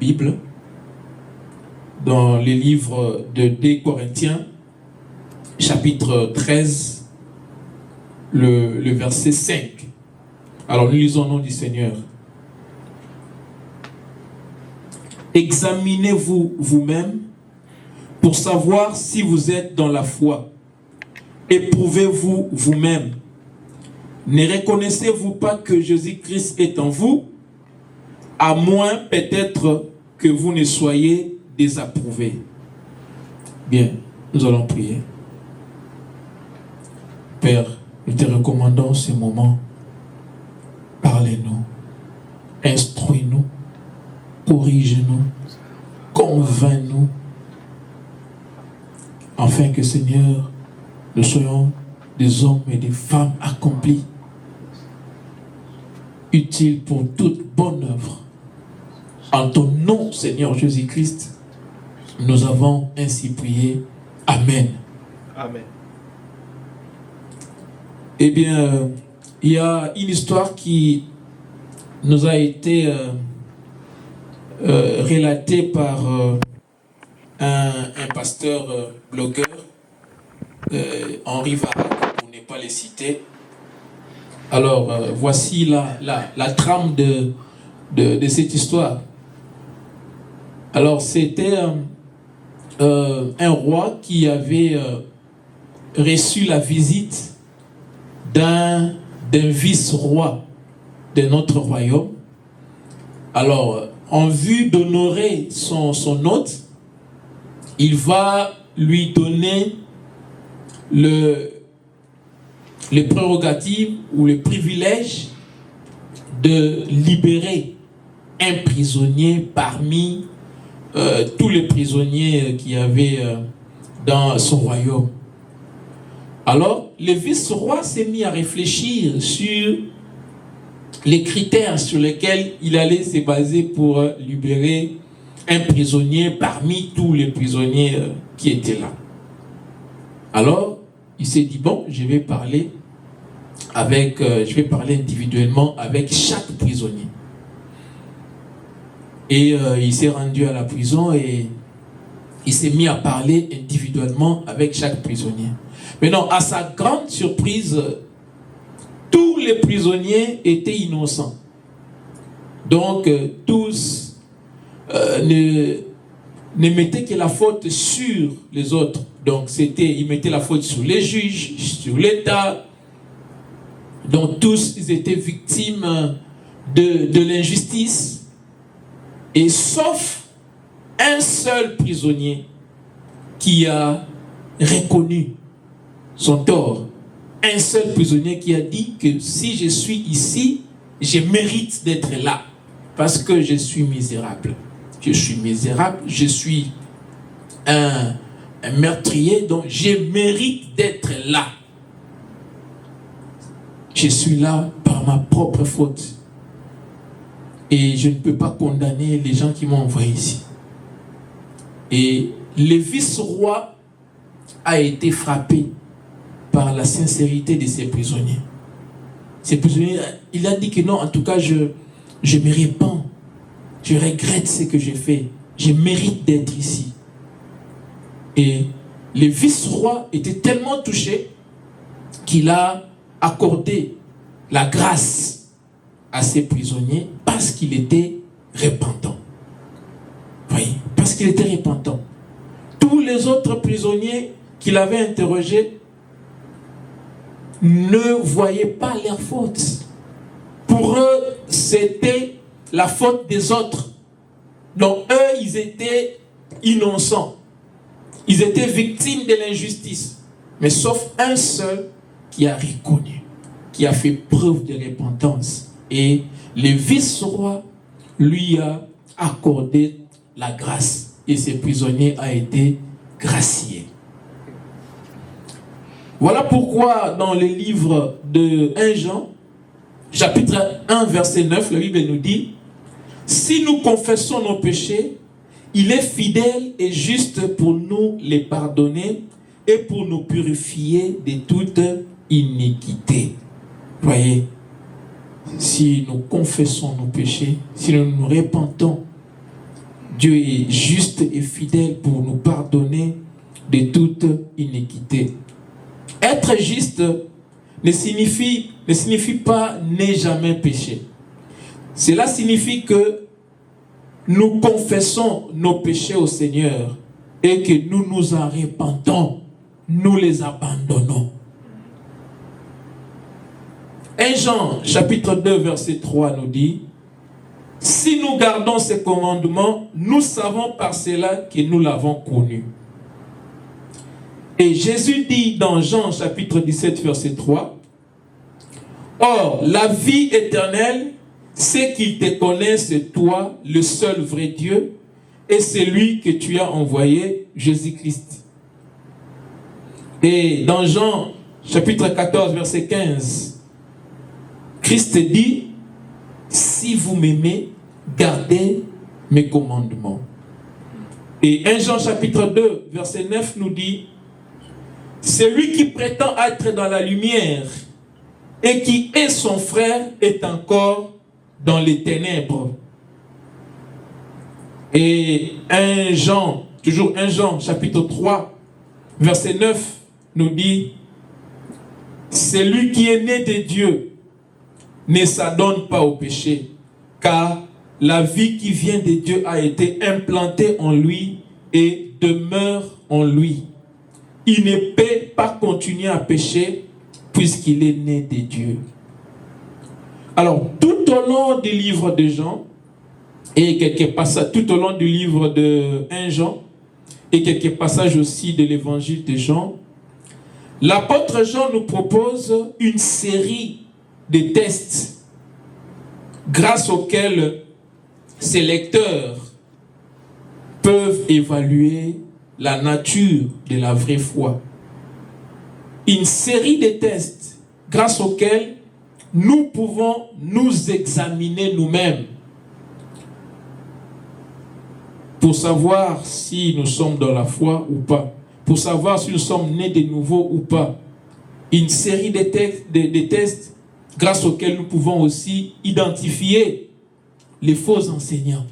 Bible, dans les livres de 2 Corinthiens, chapitre 13, le verset 5. Alors nous lisons au nom du Seigneur. Examinez-vous vous-même pour savoir si vous êtes dans la foi. Éprouvez-vous vous-même. Ne reconnaissez-vous pas que Jésus-Christ est en vous, à moins peut-être que vous ne soyez désapprouvés. Bien, nous allons prier. Père, nous te recommandons ce moment. Parlez-nous, instruis-nous, corrige-nous, convainc-nous, afin que, Seigneur, nous soyons des hommes et des femmes accomplis, utiles pour toute bonne œuvre. En ton nom, Seigneur Jésus-Christ, nous avons ainsi prié. Amen. Amen. Eh bien, il y a une histoire qui nous a été relatée par un pasteur blogueur, Henri Varac, pour ne pas les citer. Alors, voici la trame de cette histoire. Alors, c'était un roi qui avait reçu la visite d'un vice-roi de notre royaume. Alors, en vue d'honorer son hôte, il va lui donner les prérogatives ou le privilège de libérer un prisonnier parmi tous les prisonniers qu'il y avait dans son royaume. Alors, le vice-roi s'est mis à réfléchir sur les critères sur lesquels il allait se baser pour libérer un prisonnier parmi tous les prisonniers qui étaient là. Alors, il s'est dit, bon, je vais parler individuellement avec chaque prisonnier. Et il s'est rendu à la prison et il s'est mis à parler individuellement avec chaque prisonnier. Maintenant, à sa grande surprise, tous les prisonniers étaient innocents. Donc, tous ne mettaient que la faute sur les autres. Donc, ils mettaient la faute sur les juges, sur l'État. Donc, tous, ils étaient victimes de l'injustice. Et sauf un seul prisonnier qui a reconnu son tort. Un seul prisonnier qui a dit que si je suis ici, je mérite d'être là. Parce que je suis misérable. Je suis misérable, je suis un meurtrier, donc je mérite d'être là. Je suis là par ma propre faute. Et je ne peux pas condamner les gens qui m'ont envoyé ici. Et le vice-roi a été frappé par la sincérité de ces prisonniers. Ces prisonniers, il a dit que non, en tout cas, je me répands. Je regrette ce que j'ai fait. Je mérite d'être ici. Et le vice-roi était tellement touché qu'il a accordé la grâce à ces prisonniers parce qu'il était repentant. Oui, parce qu'il était repentant. Tous les autres prisonniers qu'il avait interrogés ne voyaient pas leur faute. Pour eux, c'était la faute des autres. Donc eux, ils étaient innocents. Ils étaient victimes de l'injustice. Mais sauf un seul qui a reconnu, qui a fait preuve de repentance. Et le vice-roi lui a accordé la grâce. Et ce prisonnier a été gracié. Voilà pourquoi dans le livre de 1 Jean, chapitre 1, verset 9, la Bible nous dit: si nous confessons nos péchés, il est fidèle et juste pour nous les pardonner et pour nous purifier de toute iniquité. Voyez, si nous confessons nos péchés, si nous nous repentons, Dieu est juste et fidèle pour nous pardonner de toute iniquité. Être juste ne signifie pas ne jamais pécher. Cela signifie que nous confessons nos péchés au Seigneur et que nous nous en repentons, nous les abandonnons. 1 Jean chapitre 2 verset 3 nous dit: si nous gardons ces commandements, nous savons par cela que nous l'avons connu. Et Jésus dit dans Jean chapitre 17 verset 3: or, la vie éternelle, c'est qu'ils te connaissent, toi, le seul vrai Dieu, et celui que tu as envoyé, Jésus-Christ. Et dans Jean chapitre 14 verset 15, Christ dit: si vous m'aimez, gardez mes commandements. Et 1 Jean chapitre 2 verset 9 nous dit: celui qui prétend être dans la lumière et qui est son frère est encore dans les ténèbres. Et 1 Jean, toujours 1 Jean chapitre 3 verset 9 nous dit: celui qui est né de Dieu ne s'adonne pas au péché, car la vie qui vient de Dieu a été implantée en lui et demeure en lui. Il ne peut pas continuer à pécher puisqu'il est né de Dieu. Alors, tout au long du livre de Jean, et quelques passages, tout au long du livre de 1 Jean, et quelques passages aussi de l'évangile de Jean, l'apôtre Jean nous propose une série de tests grâce auxquels ses lecteurs peuvent évaluer la nature de la vraie foi. Une série de tests grâce auxquels nous pouvons nous examiner nous-mêmes pour savoir si nous sommes dans la foi ou pas, pour savoir si nous sommes nés de nouveau ou pas. Une série de tests grâce auxquels nous pouvons aussi identifier les faux enseignants.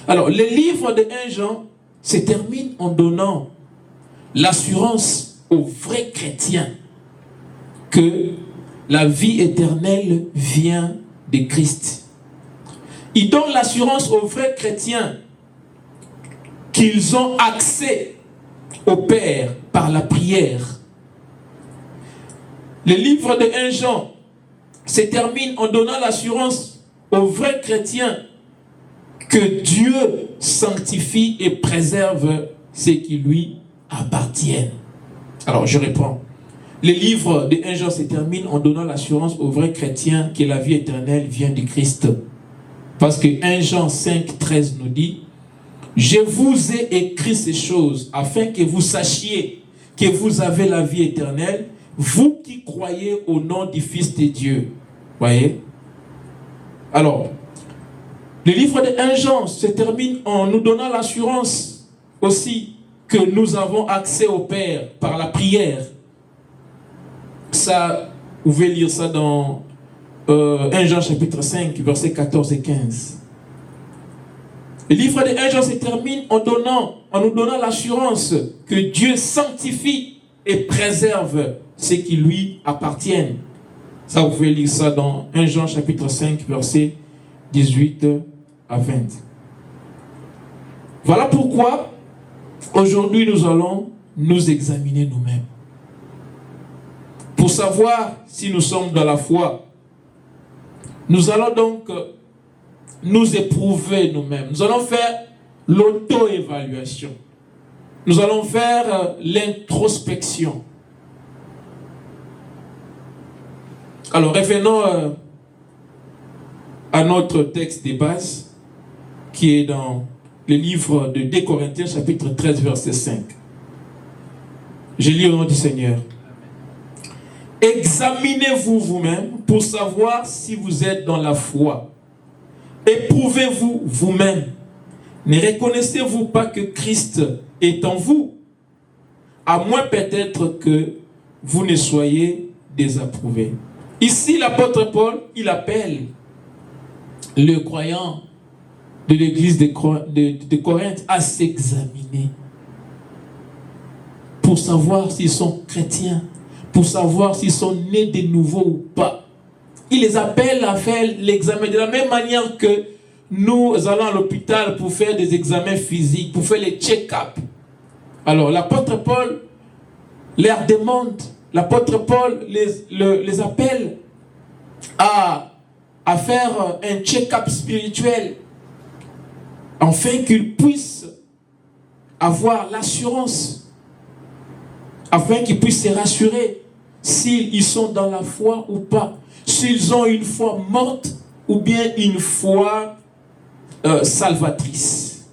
Alors, le livre de 1 Jean se termine en donnant l'assurance aux vrais chrétiens que la vie éternelle vient de Christ. Il donne l'assurance aux vrais chrétiens qu'ils ont accès au Père par la prière. Le livre de 1 Jean se termine en donnant l'assurance aux vrais chrétiens que Dieu sanctifie et préserve ce qui lui appartient. Alors, je reprends. Le livre de 1 Jean se termine en donnant l'assurance aux vrais chrétiens que la vie éternelle vient de Christ. Parce que 1 Jean 5, 13 nous dit: je vous ai écrit ces choses afin que vous sachiez que vous avez la vie éternelle, vous qui croyez au nom du Fils de Dieu. Voyez? Alors, le livre de 1 Jean se termine en nous donnant l'assurance aussi que nous avons accès au Père par la prière. Ça, vous pouvez lire ça dans 1 Jean chapitre 5, versets 14 et 15. Le livre de 1 Jean se termine en nous donnant l'assurance que Dieu sanctifie et préserve ce qui lui appartient. Ça, vous pouvez lire ça dans 1 Jean chapitre 5, versets 18 à 20. Voilà pourquoi aujourd'hui nous allons nous examiner nous-mêmes. Pour savoir si nous sommes dans la foi, nous allons donc nous éprouver nous-mêmes. Nous allons faire l'auto-évaluation. Nous allons faire l'introspection. Alors, revenons à notre texte de base, qui est dans le livre de 2 Corinthiens, chapitre 13, verset 5. Je lis au nom du Seigneur. Examinez-vous vous-même pour savoir si vous êtes dans la foi. Éprouvez-vous vous-même. Ne reconnaissez-vous pas que Christ est en vous? À moins peut-être que vous ne soyez désapprouvés. Ici, l'apôtre Paul, il appelle le croyant de l'église de Corinthe à s'examiner pour savoir s'ils sont chrétiens, pour savoir s'ils sont nés de nouveau ou pas. Il les appelle à faire l'examen de la même manière que nous allons à l'hôpital pour faire des examens physiques, pour faire les check-up. Alors l'apôtre Paul leur demande, l'apôtre Paul les appelle à faire un check-up spirituel afin qu'ils puissent avoir l'assurance, afin qu'ils puissent se rassurer s'ils sont dans la foi ou pas, s'ils ont une foi morte ou bien une foi salvatrice.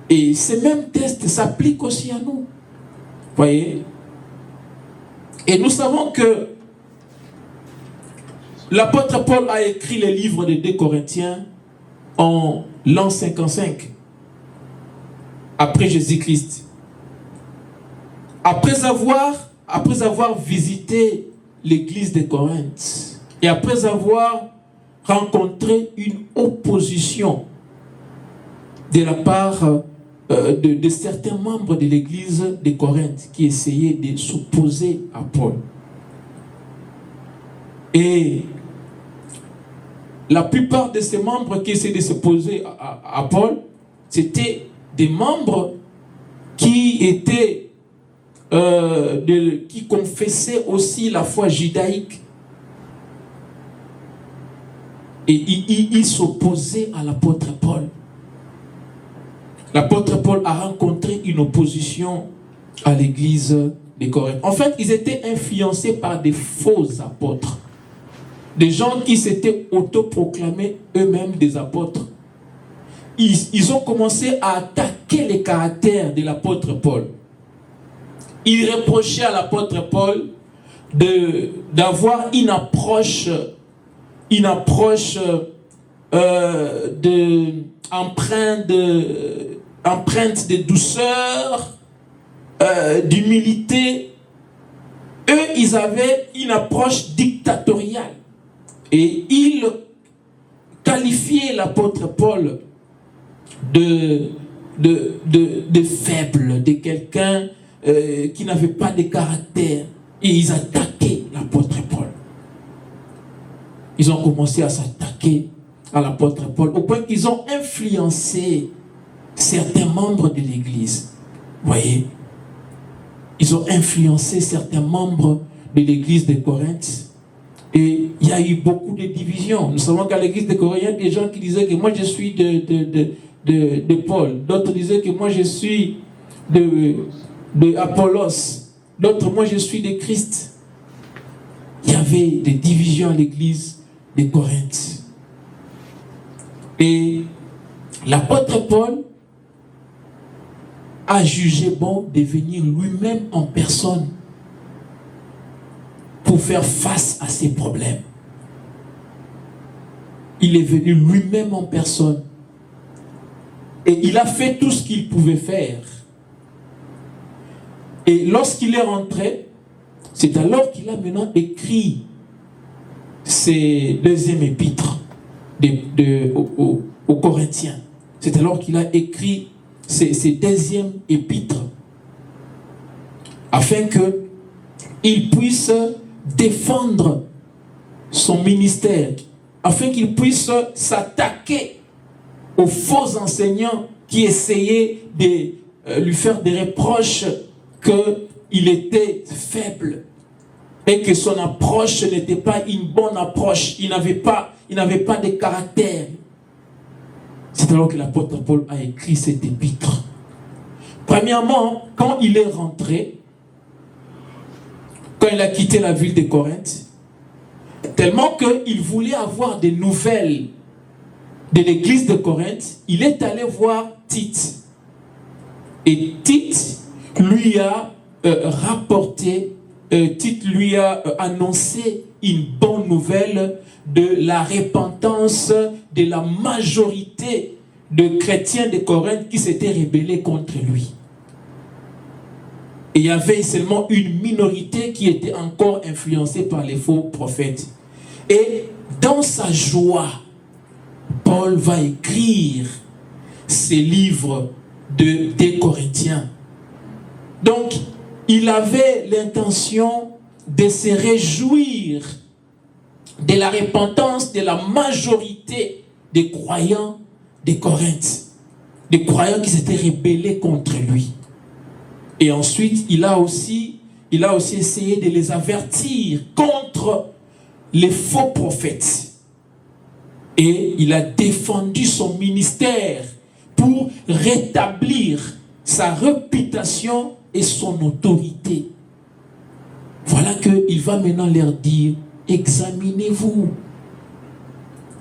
Et ces mêmes tests s'appliquent aussi à nous. Voyez? Et nous savons que l'apôtre Paul a écrit les livres des 2 Corinthiens en l'an 55 après Jésus-Christ. Après avoir visité l'église de Corinthe et après avoir rencontré une opposition de la part de certains membres de l'église de Corinthe qui essayaient de s'opposer à Paul. Et la plupart de ces membres qui essayaient de s'opposer à Paul, c'était des membres qui étaient qui confessaient aussi la foi judaïque. Et ils s'opposaient à l'apôtre Paul. L'apôtre Paul a rencontré une opposition à l'église de Corinthe. En fait, ils étaient influencés par des faux apôtres. Des gens qui s'étaient autoproclamés eux-mêmes des apôtres. Ils ont commencé à attaquer les caractères de l'apôtre Paul. Ils reprochaient à l'apôtre Paul d'avoir une approche empreinte de douceur, d'humilité. Eux, ils avaient une approche dictatoriale. Et ils qualifiaient l'apôtre Paul de faible, de quelqu'un qui n'avait pas de caractère. Et ils attaquaient l'apôtre Paul. Ils ont commencé à s'attaquer à l'apôtre Paul au point qu'ils ont influencé certains membres de l'église. Vous voyez? Ils ont influencé certains membres de l'église de Corinthe. Et il y a eu beaucoup de divisions. Nous savons qu'à l'église de Corinthe, il y a des gens qui disaient que moi je suis de Paul. D'autres disaient que moi je suis de Apollos. D'autres, moi je suis de Christ. Il y avait des divisions à l'église de Corinthe. Et l'apôtre Paul a jugé bon de venir lui-même en personne pour faire face à ces problèmes. Il est venu lui-même en personne. Et il a fait tout ce qu'il pouvait faire. Et lorsqu'il est rentré, c'est alors qu'il a maintenant écrit ses deuxième épîtres aux Corinthiens. C'est alors qu'il a écrit ses deuxième épîtres afin qu'il puisse défendre son ministère, afin qu'il puisse s'attaquer aux faux enseignants qui essayaient de lui faire des reproches qu'il était faible et que son approche n'était pas une bonne approche. Il n'avait pas de caractère. C'est alors que l'apôtre Paul a écrit cet épître. Premièrement, quand il est rentré, quand il a quitté la ville de Corinthe, tellement qu'il voulait avoir des nouvelles de l'église de Corinthe, il est allé voir Tite. Et Tite lui a rapporté, Tite lui a annoncé une bonne nouvelle de la repentance de la majorité de chrétiens de Corinthe qui s'étaient rebellés contre lui. Et il y avait seulement une minorité qui était encore influencée par les faux prophètes. Et dans sa joie, Paul va écrire ces livres des Corinthiens. Donc, il avait l'intention de se réjouir de la repentance de la majorité des croyants de Corinthe, des croyants qui s'étaient rebellés contre lui. Et ensuite, il a aussi essayé de les avertir contre les faux prophètes. Et il a défendu son ministère pour rétablir sa réputation et son autorité. Voilà qu'il va maintenant leur dire, examinez-vous.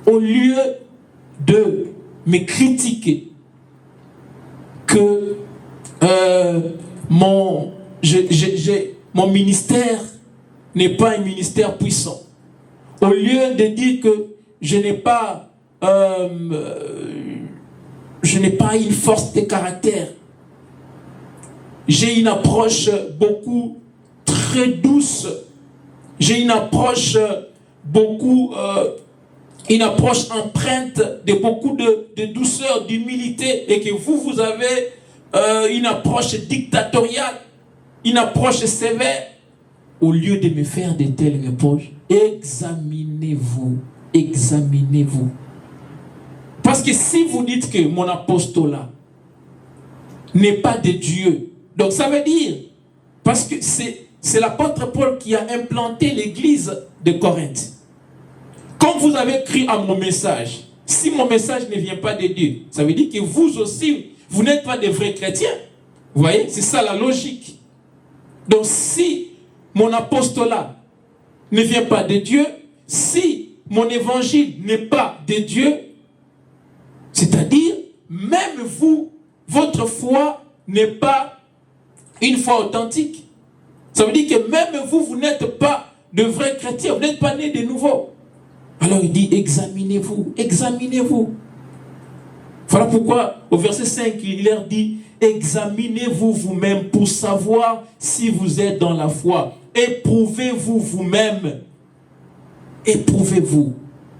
Au lieu de me critiquer que mon ministère n'est pas un ministère puissant, au lieu de dire que je n'ai pas une force de caractère, j'ai une approche très douce, j'ai une approche empreinte de beaucoup de douceur, d'humilité, et que vous avez une approche dictatoriale, une approche sévère. Au lieu de me faire de telles reproches, examinez-vous. Parce que si vous dites que mon apostolat n'est pas de Dieu, donc ça veut dire, parce que c'est l'apôtre Paul qui a implanté l'église de Corinthe. Quand vous avez cru à mon message, si mon message ne vient pas de Dieu, ça veut dire que vous aussi, vous n'êtes pas des vrais chrétiens. Vous voyez, c'est ça la logique. Donc si mon apostolat ne vient pas de Dieu, si mon évangile n'est pas de Dieu, c'est-à-dire, même vous, votre foi n'est pas une foi authentique. Ça veut dire que même vous n'êtes pas de vrais chrétiens, vous n'êtes pas nés de nouveau. Alors il dit, examinez-vous. Voilà pourquoi, au verset 5, il leur dit, examinez-vous vous-même pour savoir si vous êtes dans la foi. Éprouvez-vous vous-même. Éprouvez-vous.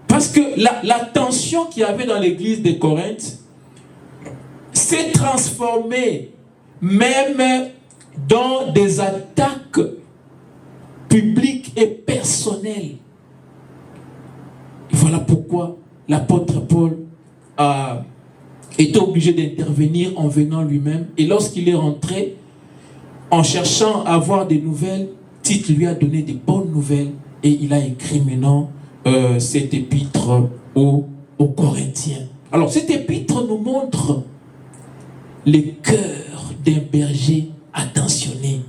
Parce que la tension qu'il y avait dans l'église de Corinthe s'est transformée même dans des attaques publiques et personnelles. Et voilà pourquoi l'apôtre Paul a été obligé d'intervenir en venant lui-même. Et lorsqu'il est rentré, en cherchant à avoir des nouvelles, Tite lui a donné des bonnes nouvelles et il a écrit maintenant cette épître aux Corinthiens. Alors cette épître nous montre le cœur d'un berger attentionné.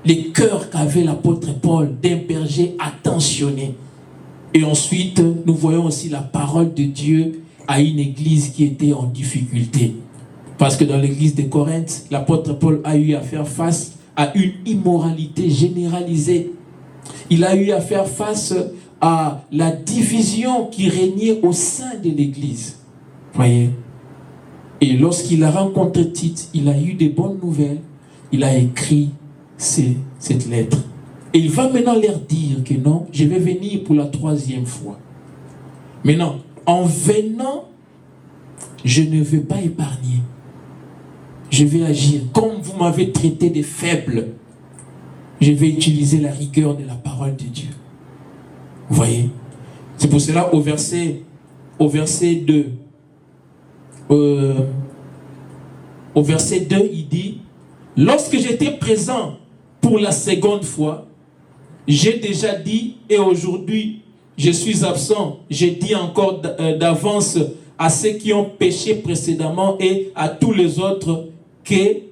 Le cœur qu'avait l'apôtre Paul d'un berger attentionné. Et ensuite, nous voyons aussi la parole de Dieu à une église qui était en difficulté. Parce que dans l'église de Corinthe, l'apôtre Paul a eu à faire face à une immoralité généralisée. Il a eu à faire face à la division qui régnait au sein de l'église. Voyez. Et lorsqu'il a rencontré Tite, il a eu de bonnes nouvelles. Il a écrit cette lettre. Et il va maintenant leur dire que non, je vais venir pour la 3e fois. Maintenant, en venant, je ne veux pas épargner. Je vais agir comme vous m'avez traité de faible. Je vais utiliser la rigueur de la parole de Dieu. Vous voyez? C'est pour cela au verset 2, il dit, lorsque j'étais présent pour la 2e fois, j'ai déjà dit et aujourd'hui je suis absent. J'ai dit encore d'avance à ceux qui ont péché précédemment et à tous les autres que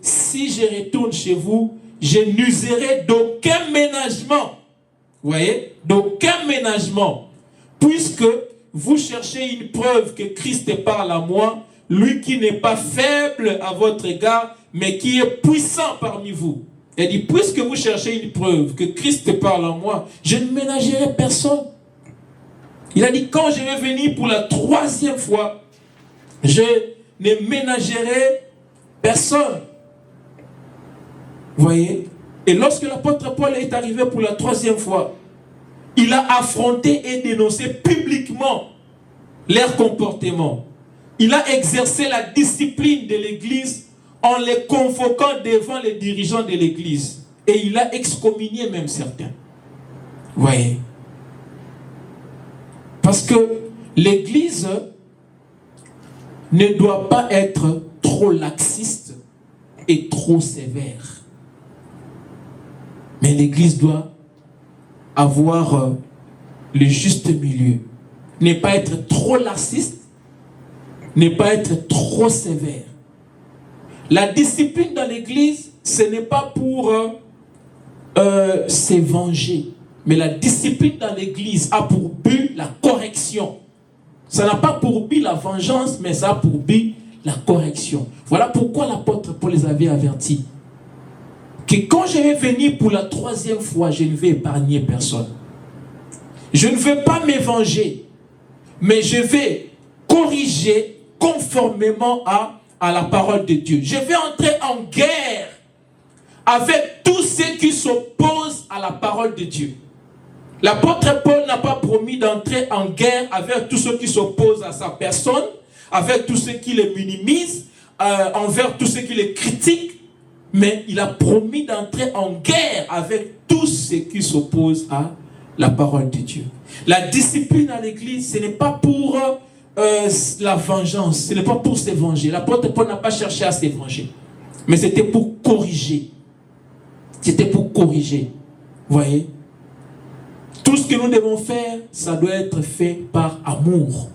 si je retourne chez vous, je n'userai d'aucun ménagement. Vous voyez? D'aucun ménagement. Puisque vous cherchez une preuve que Christ parle à moi, lui qui n'est pas faible à votre égard, mais qui est puissant parmi vous. Il dit, puisque vous cherchez une preuve que Christ parle en moi, je ne ménagerai personne. Il a dit, quand je vais venir pour la 3e fois, je ne ménagerai personne. Vous voyez? Et lorsque l'apôtre Paul est arrivé pour la 3e fois, Il a affronté et dénoncé publiquement leur comportement. Il a exercé la discipline de l'Église en les convoquant devant les dirigeants de l'Église. Et il a excommunié même certains. Vous voyez? Parce que l'Église ne doit pas être trop laxiste et trop sévère. Mais l'Église doit avoir le juste milieu. Ne pas être trop laxiste, ne pas être trop sévère. La discipline dans l'Église, ce n'est pas pour se venger. Mais la discipline dans l'Église a pour but la correction. Ça n'a pas pour but la vengeance, mais ça a pour but la correction. Voilà pourquoi l'apôtre Paul les avait avertis. Que quand je vais venir pour la 3e fois, je ne vais épargner personne. Je ne vais pas me venger, mais je vais corriger conformément à la parole de Dieu. Je vais entrer en guerre avec tous ceux qui s'opposent à la parole de Dieu. L'apôtre Paul n'a pas promis d'entrer en guerre avec tous ceux qui s'opposent à sa personne, avec tous ceux qui le minimisent, envers tous ceux qui le critiquent, mais il a promis d'entrer en guerre avec tous ceux qui s'opposent à la parole de Dieu. La discipline à l'Église, ce n'est pas pour la vengeance, ce n'est pas pour se venger. L'apôtre Paul n'a pas cherché à se venger, mais c'était pour corriger. C'était pour corriger. Vous voyez? Tout ce que nous devons faire, ça doit être fait par amour.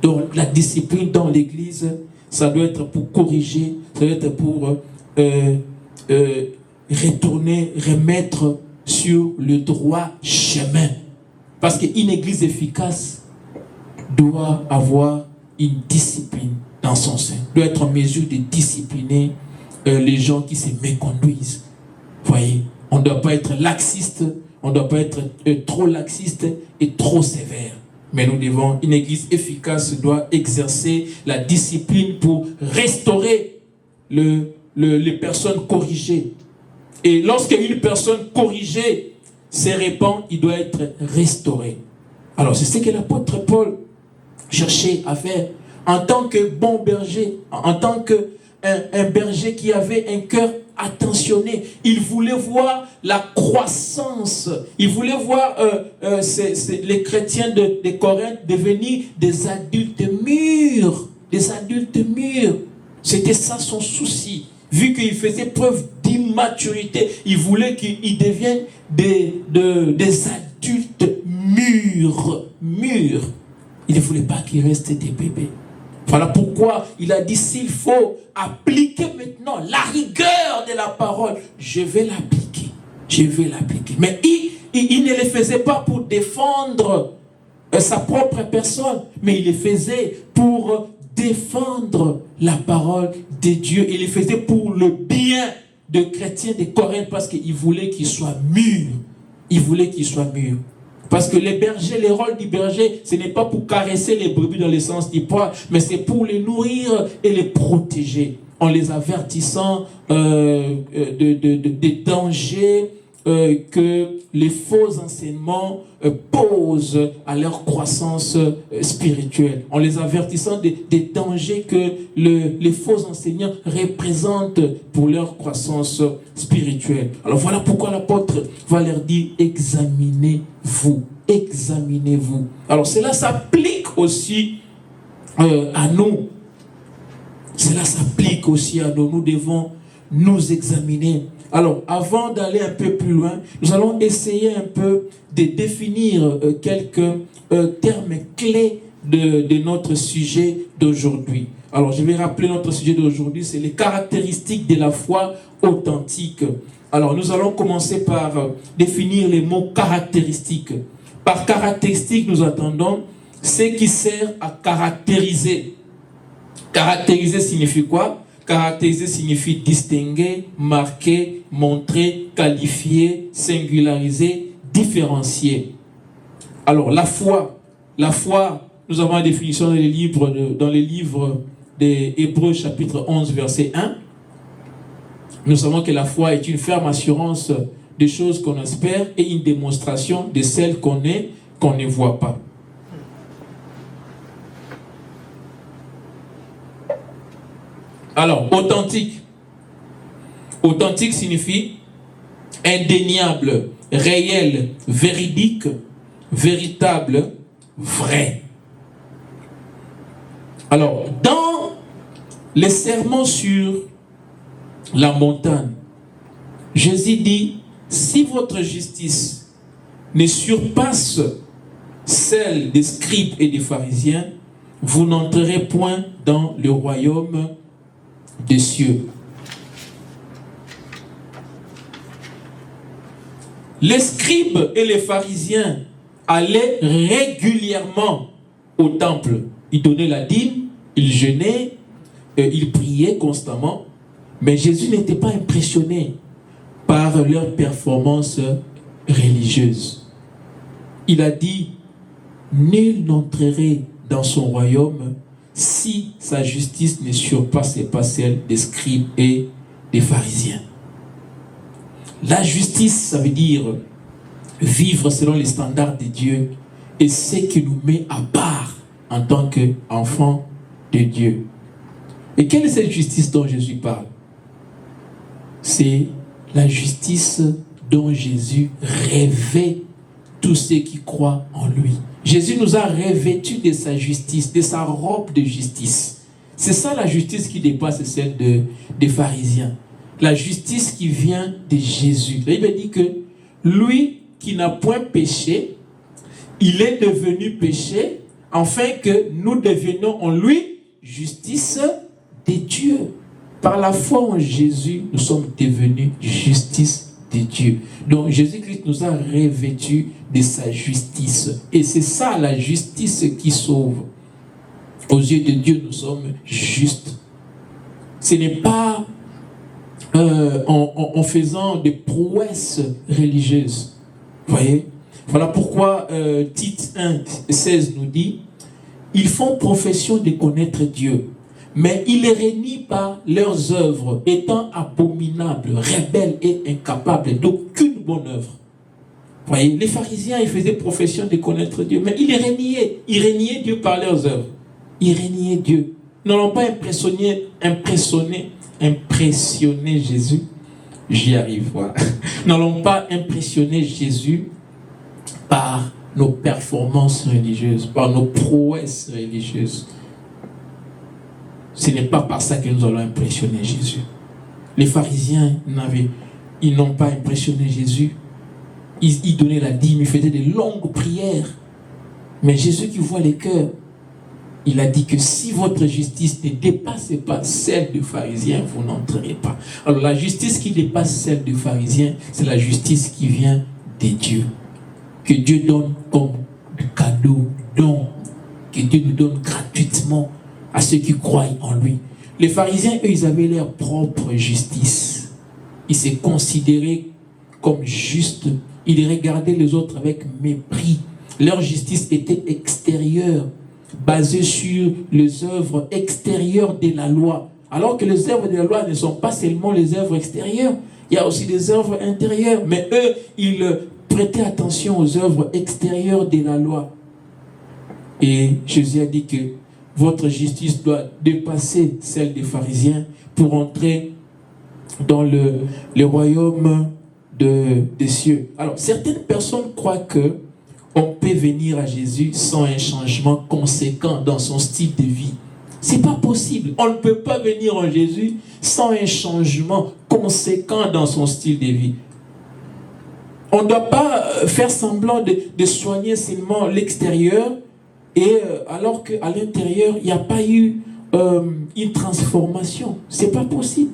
Donc la discipline dans l'Église, ça doit être pour corriger, ça doit être pour retourner, remettre sur le droit chemin. Parce qu'une Église efficace doit avoir une discipline dans son sein, doit être en mesure de discipliner les gens qui se méconduisent. Vous voyez, on ne doit pas être laxiste, on ne doit pas être trop laxiste et trop sévère. Mais nous devons, une Église efficace doit exercer la discipline pour restaurer les personnes corrigées. Et lorsque une personne corrigée se répand, il doit être restauré. Alors c'est ce que l'apôtre Paul cherchait à faire en tant que bon berger, en tant qu'un berger qui avait un cœur attentionné. Il voulait voir la croissance. Il voulait voir les chrétiens de Corinthe devenir des adultes mûrs. Des adultes mûrs. C'était ça son souci. Vu qu'il faisait preuve d'immaturité, il voulait qu'ils deviennent des adultes mûrs. Il ne voulait pas qu'ils restent des bébés. Voilà pourquoi il a dit, s'il faut appliquer maintenant la rigueur de la parole, je vais l'appliquer. Je vais l'appliquer. Mais il ne le faisait pas pour défendre sa propre personne, mais il le faisait pour défendre la parole de Dieu. Il le faisait pour le bien de chrétiens de Corinthe, parce qu'il voulait qu'ils soient mûrs. Il voulait qu'ils soient mûrs. Parce que les bergers, le rôle du berger, ce n'est pas pour caresser les brebis dans le sens du poil, mais c'est pour les nourrir et les protéger, en les avertissant des dangers que les faux enseignements posent à leur croissance spirituelle, en les avertissant des dangers que les faux enseignants représentent pour leur croissance spirituelle. Alors voilà pourquoi l'apôtre va leur dire, examinez-vous. Examinez-vous. Alors cela s'applique aussi à nous. Cela s'applique aussi à nous. Nous devons nous examiner. Alors, avant d'aller un peu plus loin, nous allons essayer un peu de définir quelques termes clés de notre sujet d'aujourd'hui. Alors, je vais rappeler notre sujet d'aujourd'hui, c'est les caractéristiques de la foi authentique. Alors, nous allons commencer par définir les mots caractéristiques. Par caractéristique, nous entendons ce qui sert à caractériser. Caractériser signifie quoi? Caractériser signifie distinguer, marquer, montrer, qualifier, singulariser, différencier. Alors, la foi, nous avons la définition dans les livres des Hébreux, chapitre 11, verset 1. Nous savons que la foi est une ferme assurance des choses qu'on espère et une démonstration de celles qu'on ne voit pas. Alors, authentique. Authentique signifie indéniable, réel, véridique, véritable, vrai. Alors, dans les sermons sur la montagne, Jésus dit, si votre justice ne surpasse celle des scribes et des pharisiens, vous n'entrerez point dans le royaume des cieux. Les scribes et les pharisiens allaient régulièrement au temple. Ils donnaient la dîme, ils jeûnaient, ils priaient constamment. Mais Jésus n'était pas impressionné par leur performance religieuse. Il a dit, nul n'entrerait dans son royaume si sa justice ne surpassait pas celle des scribes et des pharisiens. La justice, ça veut dire vivre selon les standards de Dieu et ce qui nous met à part en tant qu'enfants de Dieu. Et quelle est cette justice dont Jésus parle? C'est la justice dont Jésus revêt tous ceux qui croient en lui. Jésus nous a revêtus de sa justice, de sa robe de justice. C'est ça la justice qui dépasse celle des pharisiens. La justice qui vient de Jésus. La Bible dit que lui qui n'a point péché, il est devenu péché, afin que nous devenions en lui justice de Dieu. Par la foi en Jésus, nous sommes devenus justice de Dieu. Donc Jésus-Christ nous a revêtus de sa justice. Et c'est ça la justice qui sauve. Aux yeux de Dieu, nous sommes justes. Ce n'est pas en faisant des prouesses religieuses. Vous voyez? Voilà pourquoi Tite 1,16 nous dit, ils font profession de connaître Dieu, mais ils les renient par leurs œuvres, étant abominables, rebelles et incapables d'aucune bonne œuvre. Vous voyez, les pharisiens, ils faisaient profession de connaître Dieu, mais ils les reniaient. Ils reniaient Dieu par leurs œuvres. Ils reniaient Dieu. Ils n'ont pas impressionné Jésus. J'y arrive, voilà. N'allons pas impressionner Jésus par nos performances religieuses, par nos prouesses religieuses. Ce n'est pas par ça que nous allons impressionner Jésus. Les pharisiens, ils n'ont pas impressionné Jésus. Ils donnaient la dîme, ils faisaient de longues prières. Mais Jésus qui voit les cœurs, il a dit que si votre justice ne dépasse pas celle des pharisiens, vous n'entrerez pas. Alors la justice qui dépasse celle des pharisiens, c'est la justice qui vient de Dieu. Que Dieu donne comme cadeau, don, que Dieu nous donne gratuitement à ceux qui croient en lui. Les pharisiens, eux, ils avaient leur propre justice. Ils se considéraient comme justes. Ils regardaient les autres avec mépris. Leur justice était extérieure, basée sur les œuvres extérieures de la loi. Alors que les œuvres de la loi ne sont pas seulement les œuvres extérieures, il y a aussi des œuvres intérieures. Mais eux, ils prêtaient attention aux œuvres extérieures de la loi. Et Jésus a dit que votre justice doit dépasser celle des pharisiens pour entrer dans le royaume des cieux. Alors, certaines personnes croient que on peut venir à Jésus sans un changement conséquent dans son style de vie. C'est pas possible. On ne peut pas venir en Jésus sans un changement conséquent dans son style de vie. On ne doit pas faire semblant de soigner seulement l'extérieur et alors qu'à l'intérieur, il n'y a pas eu une transformation. C'est pas possible.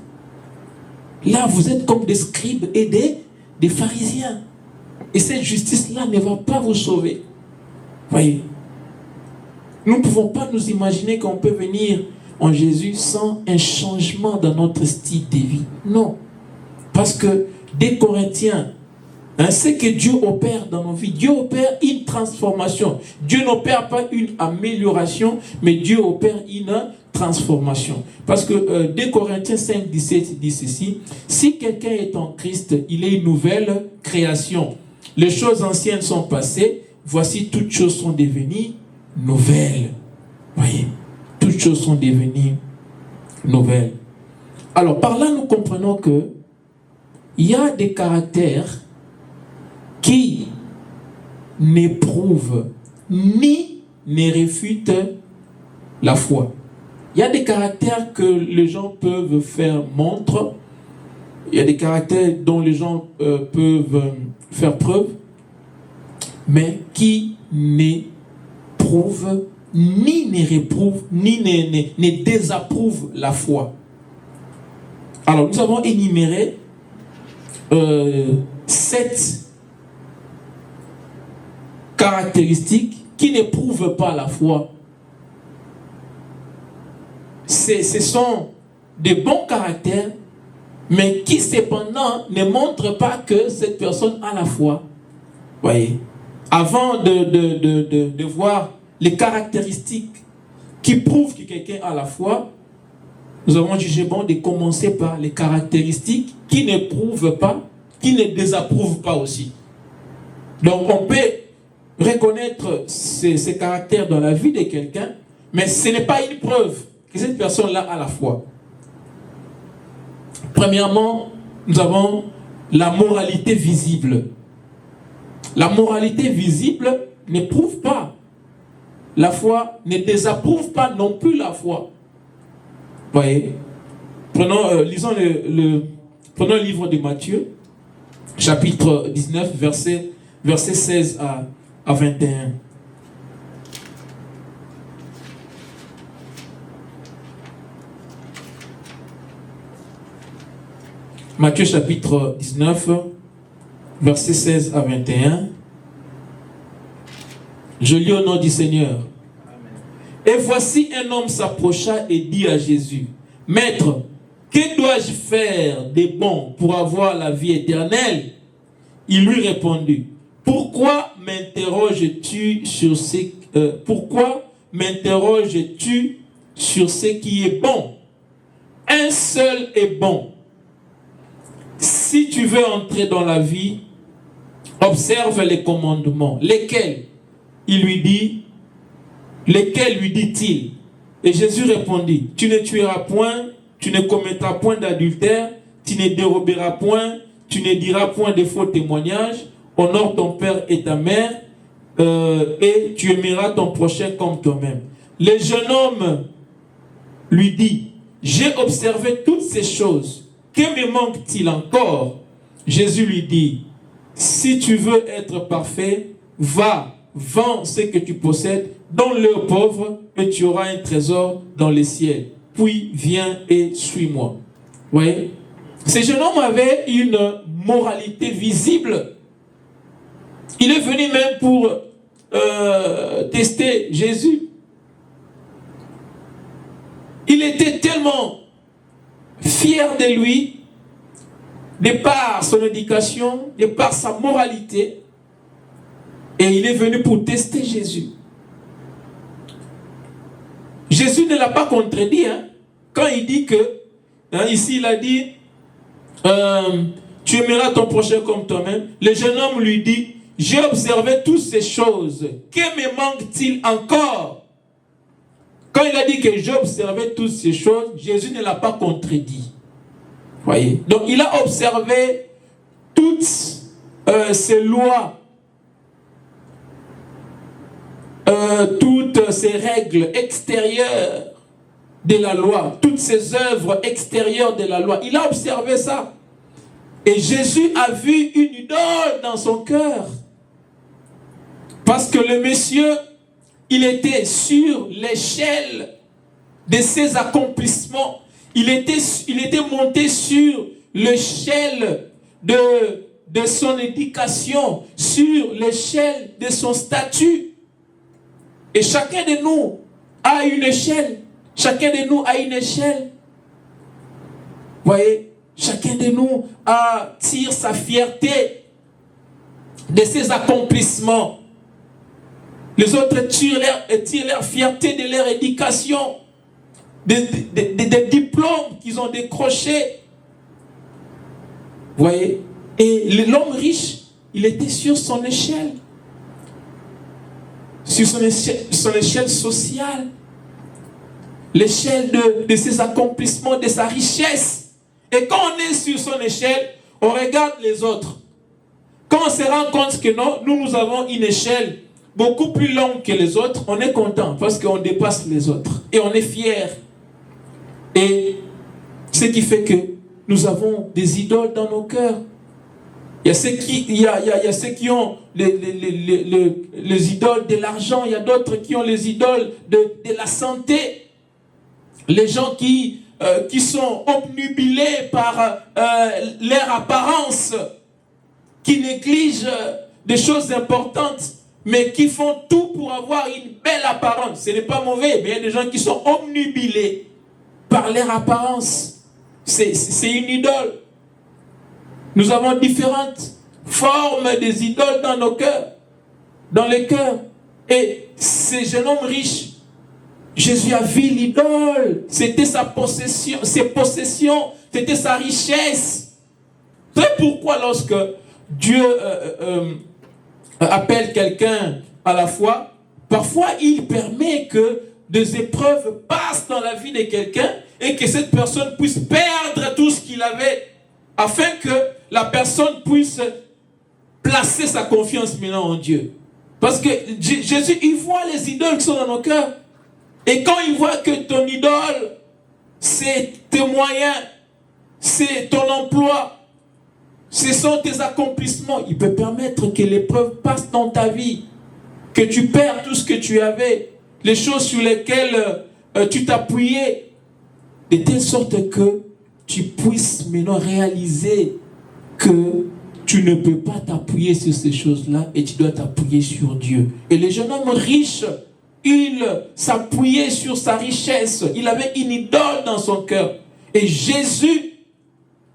Là, vous êtes comme des scribes et des pharisiens. Et cette justice-là ne va pas vous sauver. Voyez, nous ne pouvons pas nous imaginer qu'on peut venir en Jésus sans un changement dans notre style de vie. Non. Parce que 2 Corinthiens Hein, c'est que Dieu opère dans nos vies. Dieu opère une transformation. Dieu n'opère pas une amélioration, mais Dieu opère une transformation. Parce que 2 Corinthiens 5, 17 dit ceci: si quelqu'un est en Christ, il est une nouvelle création. Les choses anciennes sont passées, voici toutes choses sont devenues nouvelles. Voyez, toutes choses sont devenues nouvelles. Alors par là, nous comprenons que il y a des caractères qui n'éprouvent ni ne réfutent la foi. Il y a des caractères que les gens peuvent faire montre. Il y a des caractères dont les gens peuvent faire preuve, mais qui n'éprouvent, ni ne réprouvent, ni ne désapprouvent la foi. Alors, nous avons énuméré 7 caractéristiques qui n'éprouvent pas la foi. Ce sont des bons caractères, mais qui cependant ne montrent pas que cette personne a la foi. Voyez, avant de voir les caractéristiques qui prouvent que quelqu'un a la foi, nous avons jugé bon de commencer par les caractéristiques qui ne prouvent pas, qui ne désapprouvent pas aussi. Donc on peut reconnaître ces caractères dans la vie de quelqu'un, mais ce n'est pas une preuve que cette personne-là a la foi. Premièrement, nous avons la moralité visible. La moralité visible ne prouve pas la foi, ne désapprouve pas non plus la foi. Voyez, lisons prenons le livre de Matthieu, chapitre 19, verset 16 à 21. Matthieu chapitre 19, verset 16 à 21. Je lis au nom du Seigneur. Et voici un homme s'approcha et dit à Jésus: Maître, que dois-je faire de bon pour avoir la vie éternelle? Il lui répondit: Pourquoi m'interroges-tu sur ce qui est bon? Un seul est bon. Si tu veux entrer dans la vie, observe les commandements. Lesquels? Il lui dit, lesquels lui dit-il? Et Jésus répondit: Tu ne tueras point, tu ne commettras point d'adultère, tu ne déroberas point, tu ne diras point de faux témoignages, honore ton père et ta mère, et tu aimeras ton prochain comme toi-même. Le jeune homme lui dit: J'ai observé toutes ces choses. Que me manque-t-il encore? Jésus lui dit: Si tu veux être parfait, va, vends ce que tu possèdes, donne-le aux pauvres, et tu auras un trésor dans les ciels. Puis viens et suis-moi. Vous voyez? Ce jeune homme avait une moralité visible. Il est venu même pour tester Jésus. Il était tellement fier de lui, de par son éducation, de par sa moralité, et il est venu pour tester Jésus. Jésus ne l'a pas contredit, hein, quand il dit que, ici il a dit, tu aimeras ton prochain comme toi-même. Le jeune homme lui dit: j'ai observé toutes ces choses. Que me manque-t-il encore? Quand il a dit que j'ai observé toutes ces choses, Jésus ne l'a pas contredit. Voyez? Donc il a observé toutes ces lois, toutes ces règles extérieures de la loi, toutes ces œuvres extérieures de la loi. Il a observé ça. Et Jésus a vu une idole dans son cœur. Parce que le monsieur, il était sur l'échelle de ses accomplissements. Il était monté sur l'échelle de son éducation, sur l'échelle de son statut. Et chacun de nous a une échelle. Chacun de nous a une échelle. Voyez, chacun de nous tire sa fierté de ses accomplissements. Les autres tirent leur fierté de leur éducation, des diplômes qu'ils ont décrochés. Vous voyez? Et l'homme riche, il était sur son échelle. Sur son échelle sociale. L'échelle de ses accomplissements, de sa richesse. Et quand on est sur son échelle, on regarde les autres. Quand on se rend compte que non, nous avons une échelle beaucoup plus longue que les autres, on est content parce qu'on dépasse les autres. Et on est fier. Et ce qui fait que nous avons des idoles dans nos cœurs. Il y a ceux qui ont les idoles de l'argent. Il y a d'autres qui ont les idoles de la santé. Les gens qui sont obnubilés par leur apparence, qui négligent des choses importantes, mais qui font tout pour avoir une belle apparence. Ce n'est pas mauvais, mais il y a des gens qui sont obnubilés par leur apparence. C'est une idole. Nous avons différentes formes des idoles dans nos cœurs, dans les cœurs. Et ce jeune homme riche, Jésus a vu l'idole. C'était sa possession, ses possessions, c'était sa richesse. C'est pourquoi lorsque Dieu appelle quelqu'un à la foi, parfois il permet que des épreuves passent dans la vie de quelqu'un et que cette personne puisse perdre tout ce qu'il avait, afin que la personne puisse placer sa confiance maintenant en Dieu. Parce que Jésus, il voit les idoles qui sont dans nos cœurs. Et quand il voit que ton idole, c'est tes moyens, c'est ton emploi, ce sont tes accomplissements, il peut permettre que l'épreuve passe dans ta vie, que tu perds tout ce que tu avais, les choses sur lesquelles tu t'appuyais, de telle sorte que tu puisses maintenant réaliser que tu ne peux pas t'appuyer sur ces choses-là et tu dois t'appuyer sur Dieu. Et le jeune homme riche, il s'appuyait sur sa richesse. Il avait une idole dans son cœur. Et Jésus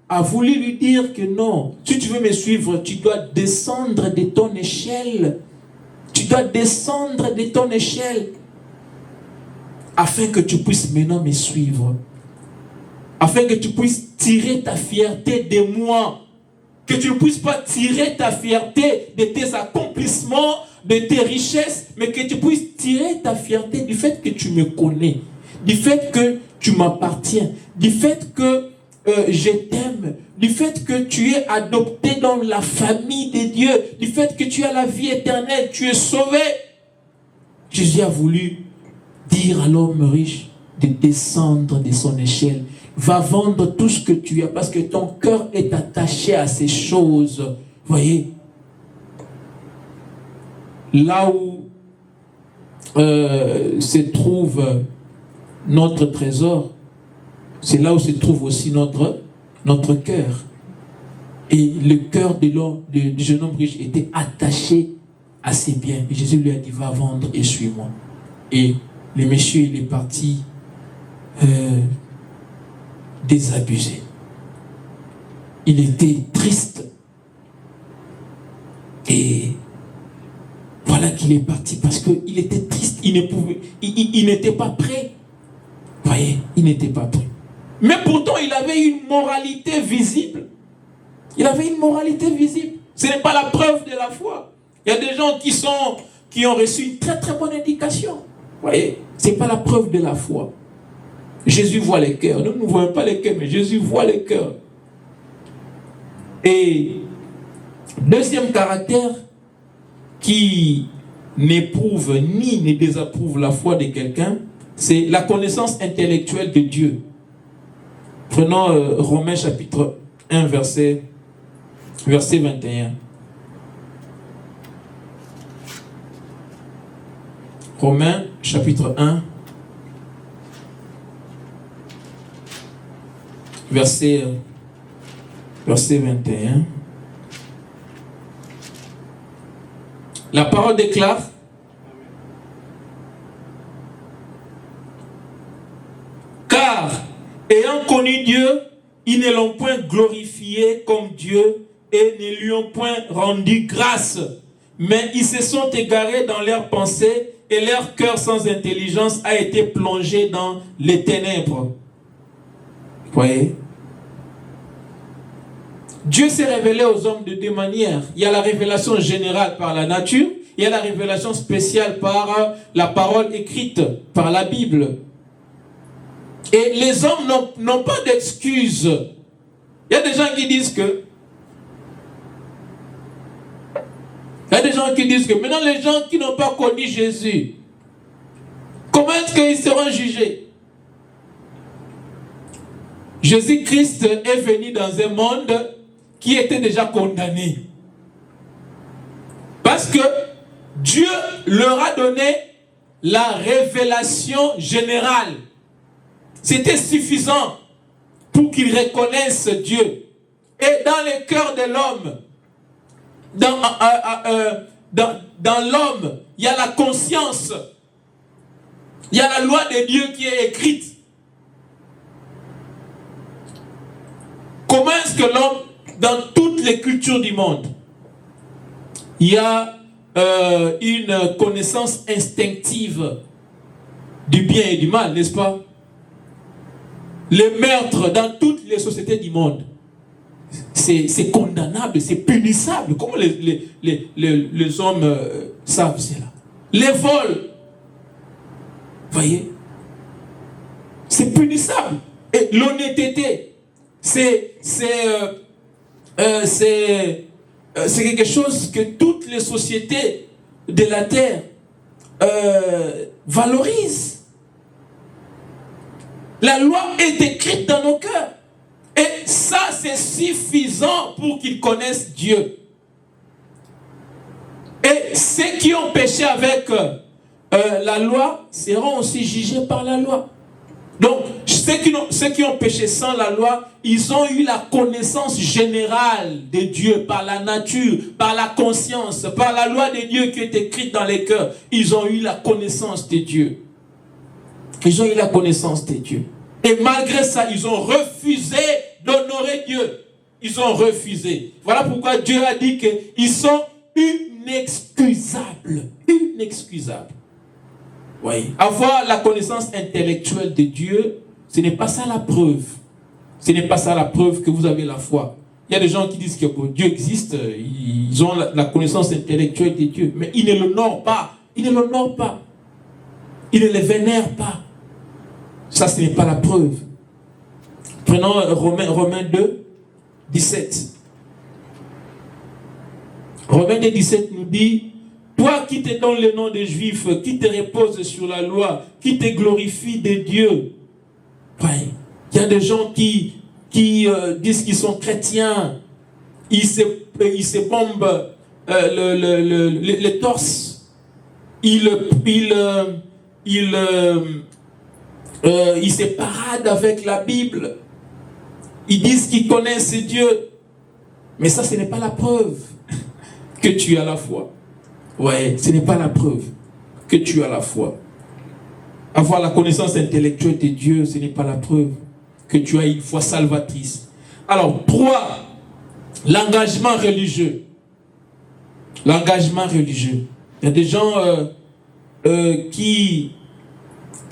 a voulu lui dire que non, si tu veux me suivre, tu dois descendre de ton échelle. Tu dois descendre de ton échelle afin que tu puisses maintenant me suivre. Afin que tu puisses tirer ta fierté de moi. Que tu ne puisses pas tirer ta fierté de tes accomplissements, de tes richesses, mais que tu puisses tirer ta fierté du fait que tu me connais, du fait que tu m'appartiens, du fait que je t'aime, du fait que tu es adopté dans la famille de Dieu, du fait que tu as la vie éternelle, tu es sauvé. Jésus a voulu dire à l'homme riche de descendre de son échelle. Va vendre tout ce que tu as parce que ton cœur est attaché à ces choses. Voyez, là où se trouve notre trésor, c'est là où se trouve aussi notre cœur. Et le cœur du jeune homme riche était attaché à ses biens. Et Jésus lui a dit, va vendre et suis-moi. Et le monsieur, il est parti désabusé. Il était triste. Et voilà qu'il est parti parce qu'il était triste. Il n'était pas prêt. Vous voyez, il n'était pas prêt. Mais pourtant, il avait une moralité visible. Il avait une moralité visible. Ce n'est pas la preuve de la foi. Il y a des gens qui ont reçu une très très bonne éducation. Vous voyez, ce n'est pas la preuve de la foi. Jésus voit les cœurs. Nous ne voyons pas les cœurs, mais Jésus voit les cœurs. Et deuxième caractère qui n'éprouve ni ne désapprouve la foi de quelqu'un, c'est la connaissance intellectuelle de Dieu. Prenons Romains chapitre 1, verset 21. Romains chapitre 1, verset 21. La parole déclare: car ayant connu Dieu, ils ne l'ont point glorifié comme Dieu, et ne lui ont point rendu grâce. Mais ils se sont égarés dans leurs pensées et leur cœur sans intelligence a été plongé dans les ténèbres. Vous voyez? Dieu s'est révélé aux hommes de deux manières. Il y a la révélation générale par la nature, il y a la révélation spéciale par la parole écrite, par la Bible. Et les hommes n'ont pas d'excuses. Il y a des gens qui disent que maintenant les gens qui n'ont pas connu Jésus, comment est-ce qu'ils seront jugés? Jésus-Christ est venu dans un monde qui était déjà condamné. Parce que Dieu leur a donné la révélation générale. C'était suffisant pour qu'ils reconnaissent Dieu. Et dans le cœur de l'homme, dans l'homme, il y a la conscience. Il y a la loi de Dieu qui est écrite. Comment est-ce que l'homme, dans toutes les cultures du monde, il y a une connaissance instinctive du bien et du mal, n'est-ce pas? Les meurtres dans toutes les sociétés du monde, c'est condamnable, c'est punissable. Comment les hommes savent cela? Les vols, voyez, c'est punissable. Et l'honnêteté, c'est quelque chose que toutes les sociétés de la terre valorisent. La loi est écrite dans nos cœurs. Et ça, c'est suffisant pour qu'ils connaissent Dieu. Et ceux qui ont péché avec la loi seront aussi jugés par la loi. Donc, ceux qui ont péché sans la loi, ils ont eu la connaissance générale de Dieu par la nature, par la conscience, par la loi de Dieu qui est écrite dans les cœurs. Ils ont eu la connaissance de Dieu. Ils ont eu la connaissance de Dieu. Et malgré ça, ils ont refusé d'honorer Dieu. Ils ont refusé. Voilà pourquoi Dieu a dit qu'ils sont inexcusables. Inexcusables. Oui. Avoir la connaissance intellectuelle de Dieu, ce n'est pas ça la preuve. Ce n'est pas ça la preuve que vous avez la foi. Il y a des gens qui disent que Dieu existe, ils ont la connaissance intellectuelle de Dieu, mais ils ne l'honorent pas. Ils ne l'honorent pas. Ils ne le vénèrent pas. Ça, ce n'est pas la preuve. Prenons Romains 2, 17. Romains 2, 17 nous dit: toi qui te donnes le nom de juif, qui te repose sur la loi, qui te glorifie de Dieu. Ouais. Il y a des gens qui disent qu'ils sont chrétiens. Ils se bombent le torse. Ils se paradent avec la Bible. Ils disent qu'ils connaissent Dieu. Mais ça, ce n'est pas la preuve que tu as la foi. Ouais, ce n'est pas la preuve que tu as la foi. Avoir la connaissance intellectuelle de Dieu, ce n'est pas la preuve que tu as une foi salvatrice. Alors, 3, l'engagement religieux. L'engagement religieux. Il y a des gens qui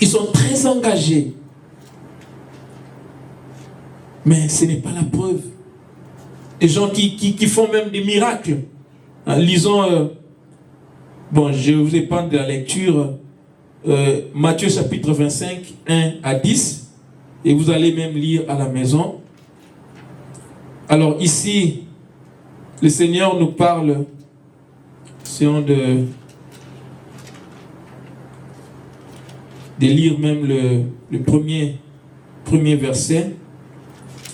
sont très engagés. Mais ce n'est pas la preuve. Des gens qui font même des miracles. Lisons, je vous épargne de la lecture, Matthieu chapitre 25, 1 à 10. Et vous allez même lire à la maison. Alors ici, le Seigneur nous parle, essayons de lire même le premier verset.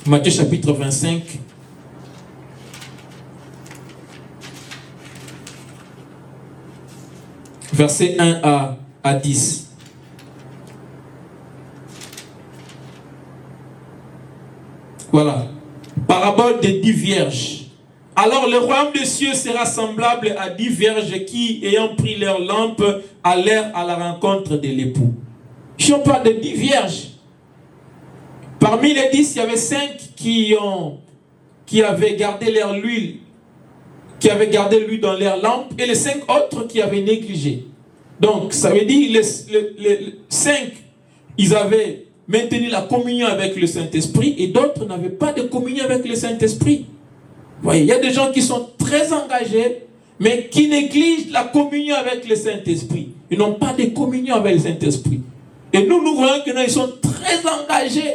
Matthieu chapitre 25. Verset 1 à 10. Voilà. Parabole des 10 vierges. Alors le royaume des cieux sera semblable à 10 vierges qui, ayant pris leur lampe, allèrent à la rencontre de l'époux. Si on parle de 10 vierges, parmi les 10, il y avait 5 qui ont qui avaient gardé l'huile, qui avaient gardé l'huile dans leur lampe, et les 5 autres qui avaient négligé. Donc, ça veut dire les 5, ils avaient maintenu la communion avec le Saint-Esprit, et d'autres n'avaient pas de communion avec le Saint-Esprit. Vous voyez, il y a des gens qui sont très engagés, mais qui négligent la communion avec le Saint-Esprit. Ils n'ont pas de communion avec le Saint-Esprit. Et nous voyons que ils sont très engagés,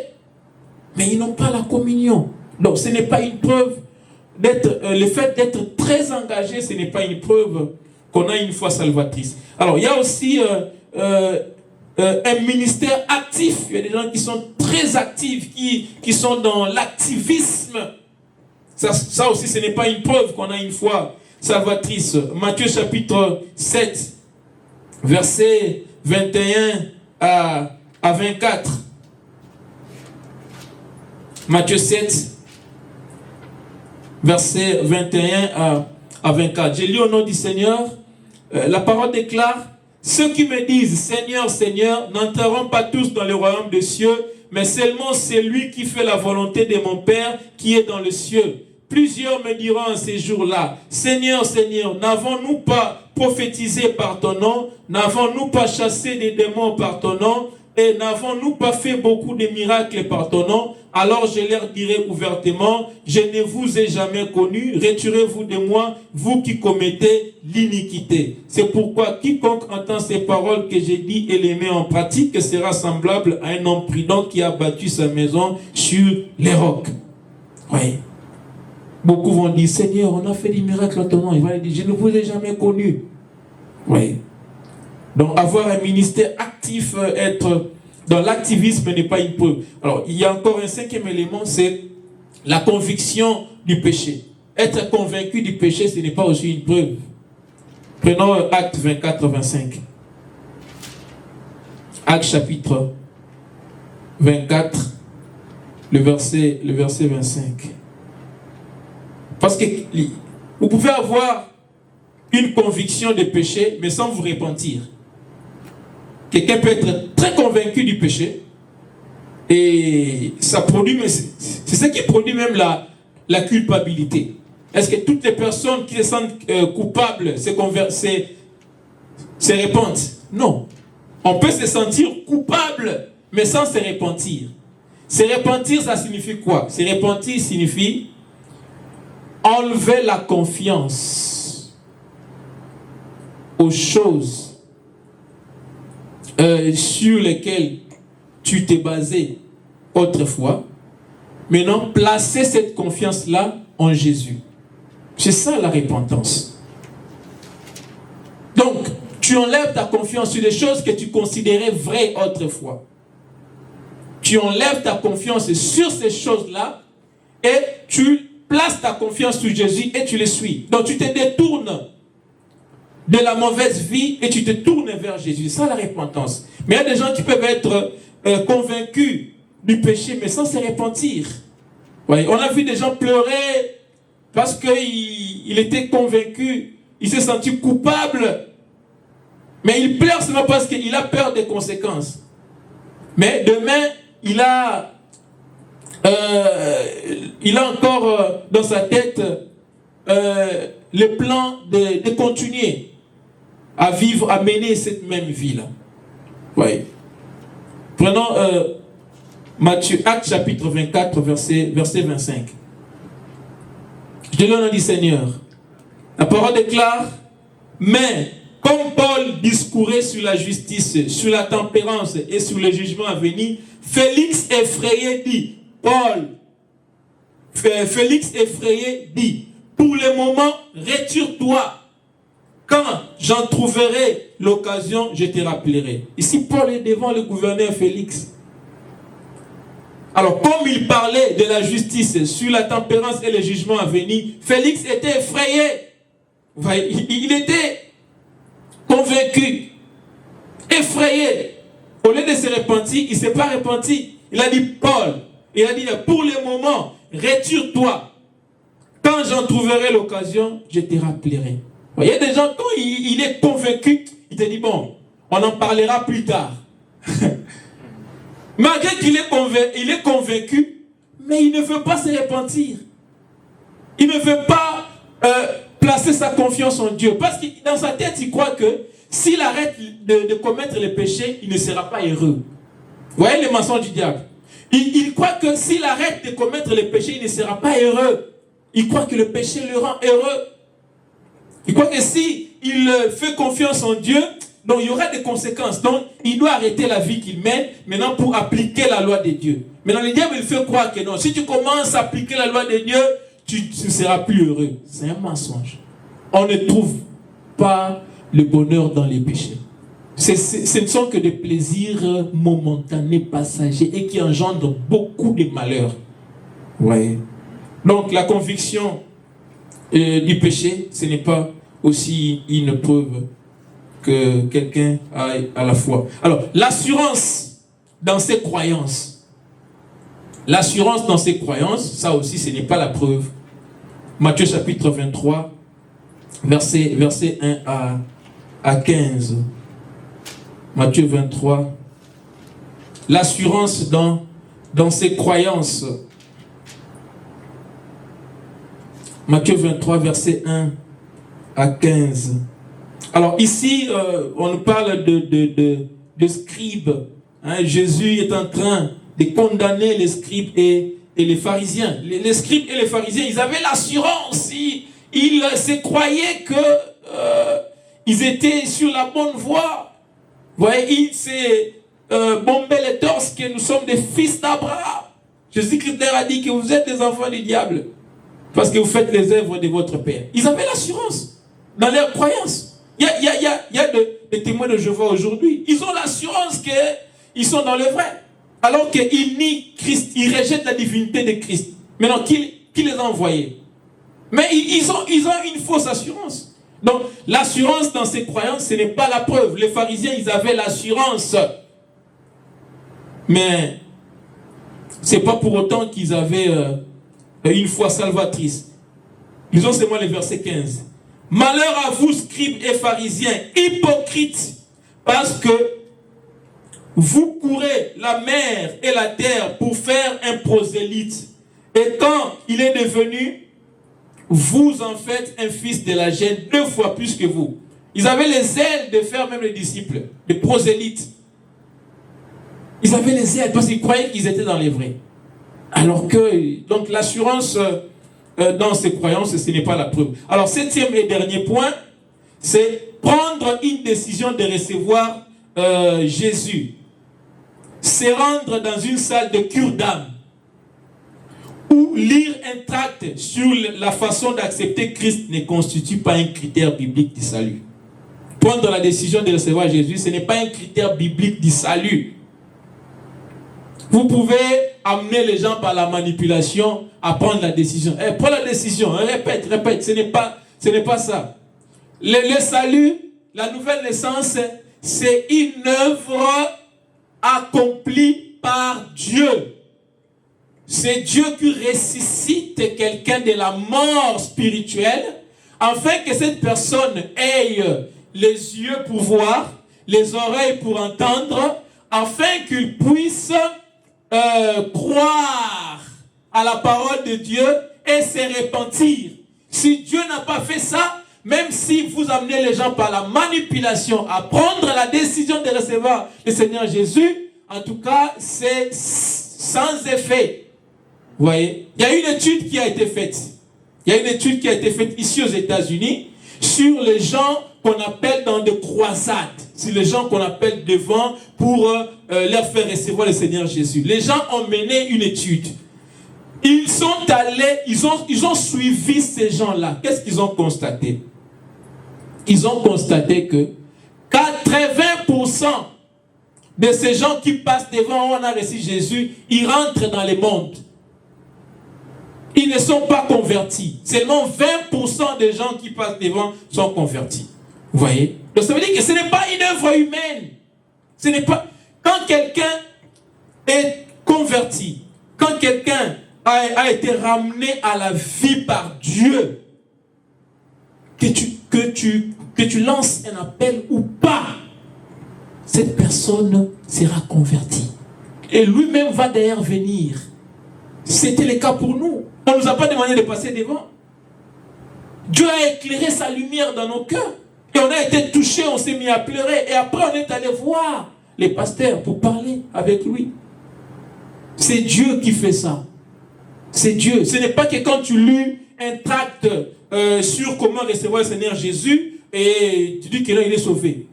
mais ils n'ont pas la communion. Donc, ce n'est pas une preuve le fait d'être très engagé, ce n'est pas une preuve qu'on a une foi salvatrice. Alors, il y a aussi un ministère actif. Il y a des gens qui sont très actifs, qui sont dans l'activisme. Ça aussi, ce n'est pas une preuve qu'on a une foi salvatrice. Matthieu chapitre 7, versets 21 à 24. Matthieu 7, versets 21 à 24. J'ai lu au nom du Seigneur. La parole déclare: ceux qui me disent Seigneur, Seigneur, n'entreront pas tous dans le royaume des cieux, mais seulement celui qui fait la volonté de mon Père qui est dans le ciel. Plusieurs me diront en ces jours-là: Seigneur, Seigneur, n'avons-nous pas prophétisé par ton nom? N'avons-nous pas chassé des démons par ton nom? Et n'avons-nous pas fait beaucoup de miracles par ton nom? Alors je leur dirai ouvertement: je ne vous ai jamais connu, retirez-vous de moi, vous qui commettez l'iniquité. C'est pourquoi quiconque entend ces paroles que j'ai dit et les met en pratique sera semblable à un homme prudent qui a bâti sa maison sur les rocs. Oui. Beaucoup vont dire: Seigneur, on a fait des miracles en ton nom. Il va dire: je ne vous ai jamais connu. Oui. Donc avoir un ministère actif, être dans l'activisme n'est pas une preuve. Alors il y a encore un 5e élément, c'est la conviction du péché. Être convaincu du péché, ce n'est pas aussi une preuve. Prenons Acte 24-25. Acte chapitre 24, le verset 25. Parce que vous pouvez avoir une conviction de péché, mais sans vous repentir. Quelqu'un peut être très convaincu du péché, et ça produit, mais c'est ce qui produit même la culpabilité. Est-ce que toutes les personnes qui se sentent coupables se repentent? Non. On peut se sentir coupable, mais sans se repentir. Se repentir, ça signifie quoi? Se repentir signifie enlever la confiance aux choses sur lesquelles tu t'es basé autrefois. Maintenant, placer cette confiance-là en Jésus. C'est ça la repentance. Donc, tu enlèves ta confiance sur des choses que tu considérais vraies autrefois. Tu enlèves ta confiance sur ces choses-là et tu places ta confiance sur Jésus et tu les suis. Donc, tu te détournes de la mauvaise vie et tu te tournes vers Jésus. C'est ça la repentance. Mais il y a des gens qui peuvent être convaincus du péché, mais sans se repentir. Ouais, on a vu des gens pleurer parce qu'il était convaincu, il s'est senti coupable. Mais il pleure seulement parce qu'il a peur des conséquences. Mais demain, il a encore dans sa tête le plan de continuer à vivre, à mener cette même vie-là. Oui. Prenons Matthieu, Acte chapitre 24, verset 25. Je le nom du Seigneur. La parole déclare: mais comme Paul discourait sur la justice, sur la tempérance et sur le jugement à venir, Félix effrayé dit, Félix effrayé dit: pour le moment, retire-toi. Quand j'en trouverai l'occasion, je te rappellerai. Ici, Paul est devant le gouverneur Félix. Alors, comme il parlait de la justice, sur la tempérance et le jugement à venir, Félix était effrayé. Il était convaincu, effrayé. Au lieu de se repentir, il ne s'est pas repenti. Il a dit: Paul, il a dit: pour le moment, retire-toi. Quand j'en trouverai l'occasion, je te rappellerai. Il y a des gens, quand il est convaincu, il te dit: bon, on en parlera plus tard. Malgré qu'il est convaincu, mais il ne veut pas se repentir. Il ne veut pas placer sa confiance en Dieu. Parce que dans sa tête, il croit que s'il arrête de commettre les péchés, il ne sera pas heureux. Vous voyez les mensonges du diable. Il croit que s'il arrête de commettre les péchés, il ne sera pas heureux. Il croit que le péché le rend heureux. Il croit que si il fait confiance en Dieu, donc il y aura des conséquences. Donc il doit arrêter la vie qu'il mène maintenant pour appliquer la loi de Dieu. Maintenant le diable il fait croire que non. Si tu commences à appliquer la loi de Dieu, tu ne seras plus heureux. C'est un mensonge. On ne trouve pas le bonheur dans les péchés. Ce ne sont que des plaisirs momentanés, passagers et qui engendrent beaucoup de malheurs. Ouais. Donc la conviction du péché, ce n'est pas aussi une preuve que quelqu'un aille à la foi. Alors, l'assurance dans ses croyances. L'assurance dans ses croyances, ça aussi, ce n'est pas la preuve. Matthieu chapitre 23, verset 1 à 15. Matthieu 23. L'assurance dans ses croyances. Matthieu 23, verset 1 à 15. Alors ici, on nous parle de scribes. Hein, Jésus est en train de condamner les scribes et les pharisiens. Les scribes et les pharisiens, ils avaient l'assurance. Ils se croyaient qu'ils étaient sur la bonne voie. Vous voyez, ils se bombaient les torses que nous sommes des fils d'Abraham. Jésus-Christ a dit que vous êtes des enfants du diable. Parce que vous faites les œuvres de votre Père. Ils avaient l'assurance dans leur croyance. Il y a des témoins de Jéhovah aujourd'hui. Ils ont l'assurance qu'ils sont dans le vrai. Alors qu'ils nient Christ. Ils rejettent la divinité de Christ. Maintenant, qui les a envoyés? Mais ils ont une fausse assurance. Donc, l'assurance dans ces croyances, ce n'est pas la preuve. Les pharisiens, ils avaient l'assurance. Mais ce n'est pas pour autant qu'ils avaient une foi salvatrice. Lisons seulement le verset 15. Malheur à vous, scribes et pharisiens, hypocrites, parce que vous courez la mer et la terre pour faire un prosélyte. Et quand il est devenu, vous en faites un fils de la gêne 2 fois plus que vous. Ils avaient les ailes de faire même les disciples, des prosélytes. Ils avaient les ailes parce qu'ils croyaient qu'ils étaient dans les vrais. Alors que, donc l'assurance dans ces croyances, ce n'est pas la preuve. Alors, 7e et dernier point, c'est prendre une décision de recevoir Jésus. C'est rendre dans une salle de cure d'âme ou lire un tract sur la façon d'accepter Christ ne constitue pas un critère biblique du salut. Prendre la décision de recevoir Jésus, ce n'est pas un critère biblique du salut. Vous pouvez amener les gens par la manipulation à prendre la décision. Prends la décision, répète, ce n'est pas ça. Le salut, la nouvelle naissance, c'est une œuvre accomplie par Dieu. C'est Dieu qui ressuscite quelqu'un de la mort spirituelle afin que cette personne ait les yeux pour voir, les oreilles pour entendre, afin qu'il puisse croire à la parole de Dieu et se repentir. Si Dieu n'a pas fait ça, même si vous amenez les gens par la manipulation à prendre la décision de recevoir le Seigneur Jésus, en tout cas, c'est sans effet. Vous voyez, il y a une étude qui a été faite. Il y a une étude qui a été faite ici aux États-Unis sur les gens qu'on appelle dans des croisades. C'est les gens qu'on appelle devant pour leur faire recevoir le Seigneur Jésus. Les gens ont mené une étude. Ils sont allés, ils ont suivi ces gens-là. Qu'est-ce qu'ils ont constaté? Ils ont constaté que 80% de ces gens qui passent devant où on a reçu Jésus, ils rentrent dans le monde. Ils ne sont pas convertis. Seulement 20% des gens qui passent devant sont convertis. Vous voyez? Donc ça veut dire que ce n'est pas une œuvre humaine. Ce n'est pas... Quand quelqu'un est converti, quand quelqu'un a été ramené à la vie par Dieu, que tu lances un appel ou pas, cette personne sera convertie. Et lui-même va d'ailleurs venir. C'était le cas pour nous. On ne nous a pas demandé de passer devant. Dieu a éclairé sa lumière dans nos cœurs. Et on a été touchés, on s'est mis à pleurer. Et après, on est allé voir les pasteurs pour parler avec lui. C'est Dieu qui fait ça. C'est Dieu. Ce n'est pas que quand tu lis un tract sur comment recevoir le Seigneur Jésus et tu dis que là, il est sauvé.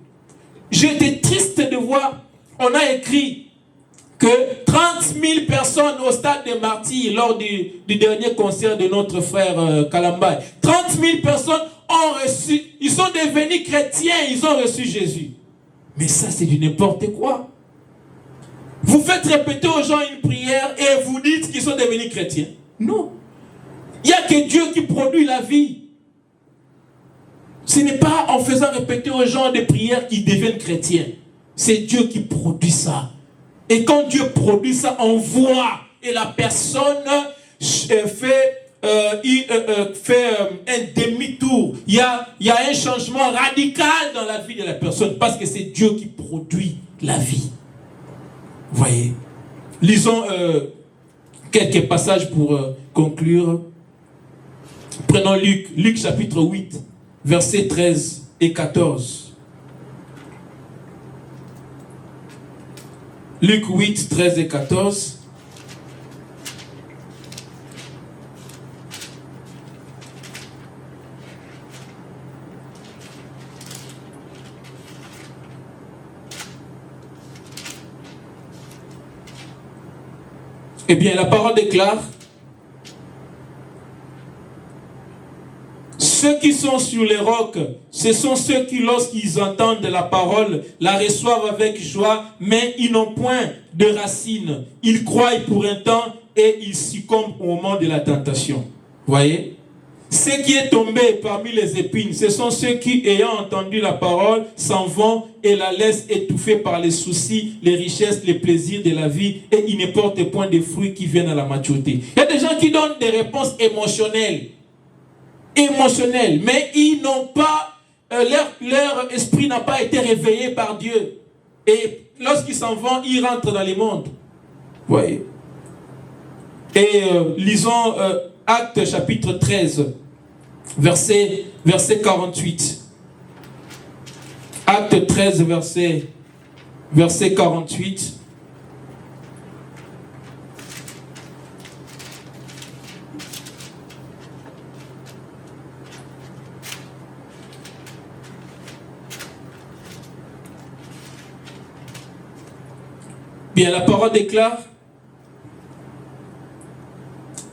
J'étais triste de voir, on a écrit que 30 000 personnes au stade des martyrs lors du dernier concert de notre frère Kalambay. 30 000 personnes ont reçu, ils sont devenus chrétiens, ils ont reçu Jésus. Mais ça, c'est du n'importe quoi. Vous faites répéter aux gens une prière et vous dites qu'ils sont devenus chrétiens. Non. Il n'y a que Dieu qui produit la vie. Ce n'est pas en faisant répéter aux gens des prières qu'ils deviennent chrétiens. C'est Dieu qui produit ça. Et quand Dieu produit ça, on voit. Et la personne fait un demi-tour. Il y a un changement radical dans la vie de la personne. Parce que c'est Dieu qui produit la vie. Vous voyez. Lisons quelques passages pour conclure. Prenons Luc chapitre 8, versets 13 et 14. Luc 8, 13 et 14. Eh bien, la parole déclare: ceux qui sont sur les rocs, ce sont ceux qui, lorsqu'ils entendent la parole, la reçoivent avec joie, mais ils n'ont point de racines. Ils croient pour un temps et ils succombent au moment de la tentation. Voyez? Ce qui est tombé parmi les épines, ce sont ceux qui, ayant entendu la parole, s'en vont et la laissent étouffer par les soucis, les richesses, les plaisirs de la vie, et ils ne portent point de fruits qui viennent à la maturité. Il y a des gens qui donnent des réponses émotionnelles, mais ils n'ont pas, leur esprit n'a pas été réveillé par Dieu. Et lorsqu'ils s'en vont, ils rentrent dans les mondes. Voyez. Et lisons Actes chapitre 13, verset 48. Acte 13, verset 48. Bien, la parole déclare,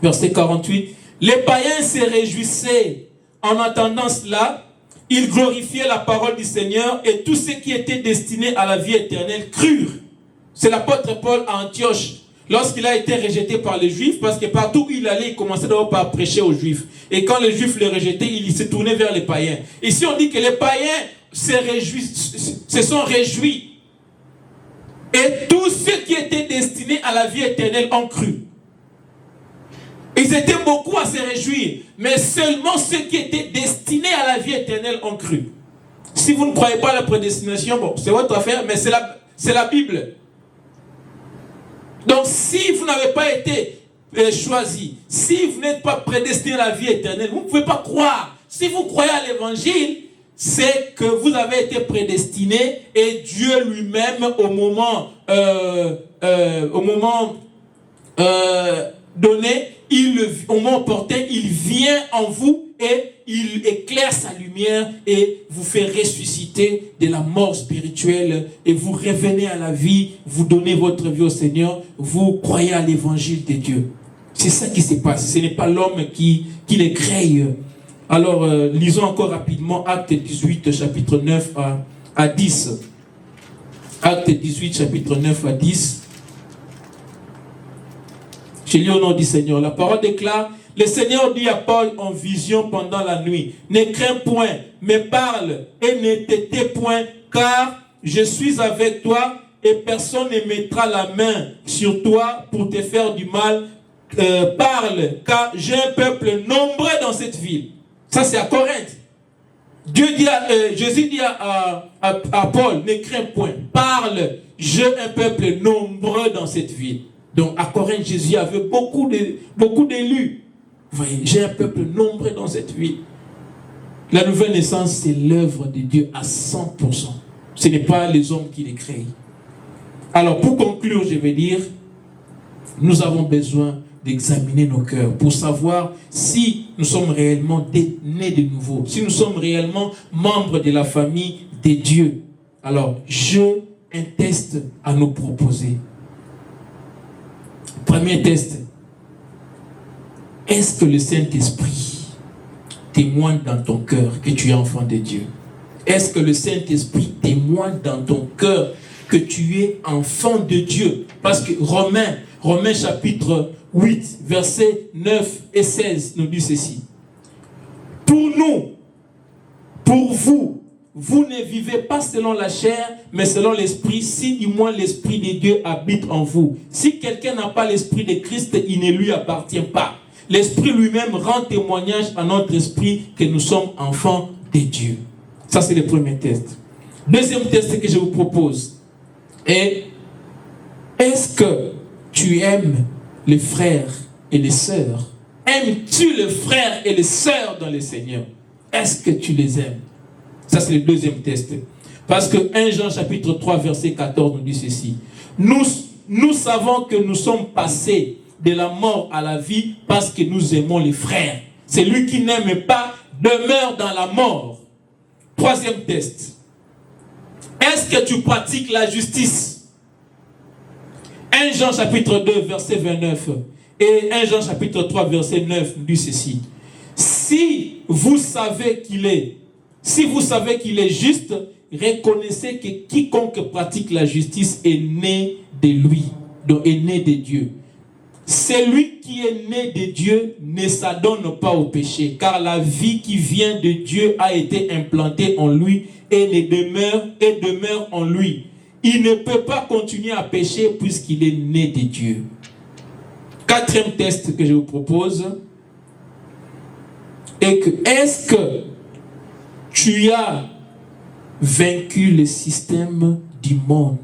verset 48, les païens se réjouissaient en entendant cela, ils glorifiaient la parole du Seigneur et tous ceux qui étaient destinés à la vie éternelle crurent. C'est l'apôtre Paul à Antioche, lorsqu'il a été rejeté par les Juifs, parce que partout où il allait, il commençait d'abord par prêcher aux Juifs. Et quand les Juifs le rejetaient, il se tournait vers les païens. Ici, on dit que les païens se sont réjouis. Et tous ceux qui étaient destinés à la vie éternelle ont cru. Ils étaient beaucoup à se réjouir, mais seulement ceux qui étaient destinés à la vie éternelle ont cru. Si vous ne croyez pas à la prédestination, bon, c'est votre affaire, mais c'est la Bible. Donc si vous n'avez pas été choisi, si vous n'êtes pas prédestiné à la vie éternelle, vous ne pouvez pas croire. Si vous croyez à l'évangile, c'est que vous avez été prédestiné et Dieu lui-même, au moment donné, au moment opportun, il vient en vous et il éclaire sa lumière et vous fait ressusciter de la mort spirituelle et vous revenez à la vie, vous donnez votre vie au Seigneur, vous croyez à l'évangile de Dieu. C'est ça qui se passe. Ce n'est pas l'homme qui les crée. Alors, lisons encore rapidement Acte 18, chapitre 9 à 10. Acte 18, chapitre 9 à 10. Je lis au nom du Seigneur. La parole déclare: le Seigneur dit à Paul en vision pendant la nuit, ne crains point, mais parle et ne t'étais point, car je suis avec toi et personne ne mettra la main sur toi pour te faire du mal. Parle, car j'ai un peuple nombreux dans cette ville. Ça, c'est à Corinthe. Jésus dit à Paul, ne crains point, parle, j'ai un peuple nombreux dans cette ville. Donc à Corinthe, Jésus avait beaucoup d'élus. Vous voyez, j'ai un peuple nombreux dans cette ville. La nouvelle naissance, c'est l'œuvre de Dieu à 100%. Ce n'est pas les hommes qui les créent. Alors, pour conclure, je vais dire, nous avons besoin d'examiner nos cœurs pour savoir si nous sommes réellement nés de nouveau, si nous sommes réellement membres de la famille de Dieu. Alors, j'ai un test à nous proposer. Premier test. Est-ce que le Saint-Esprit témoigne dans ton cœur que tu es enfant de Dieu? Est-ce que le Saint-Esprit témoigne dans ton cœur que tu es enfant de Dieu? Parce que Romains chapitre 8, versets 9 et 16 nous dit ceci. Pour nous, pour vous, vous ne vivez pas selon la chair, mais selon l'Esprit, si du moins l'Esprit de Dieu habite en vous. Si quelqu'un n'a pas l'Esprit de Christ, il ne lui appartient pas. L'Esprit lui-même rend témoignage à notre esprit que nous sommes enfants de Dieu. Ça, c'est le premier test. Deuxième test que je vous propose est, est-ce que tu aimes les frères et les sœurs? Aimes-tu les frères et les sœurs dans le Seigneur? Est-ce que tu les aimes? Ça, c'est le deuxième test. Parce que 1 Jean chapitre 3, verset 14 nous dit ceci. Nous savons que nous sommes passés de la mort à la vie parce que nous aimons les frères. Celui qui n'aime pas demeure dans la mort. Troisième test. Est-ce que tu pratiques la justice? 1 Jean chapitre 2, verset 29 et 1 Jean chapitre 3, verset 9 nous dit ceci. Si vous savez qu'il est juste, reconnaissez que quiconque pratique la justice est né de lui, donc est né de Dieu. Celui qui est né de Dieu ne s'adonne pas au péché, car la vie qui vient de Dieu a été implantée en lui et demeure en lui. Il ne peut pas continuer à pécher puisqu'il est né de Dieu. Quatrième test que je vous propose est que est-ce que tu as vaincu le système du monde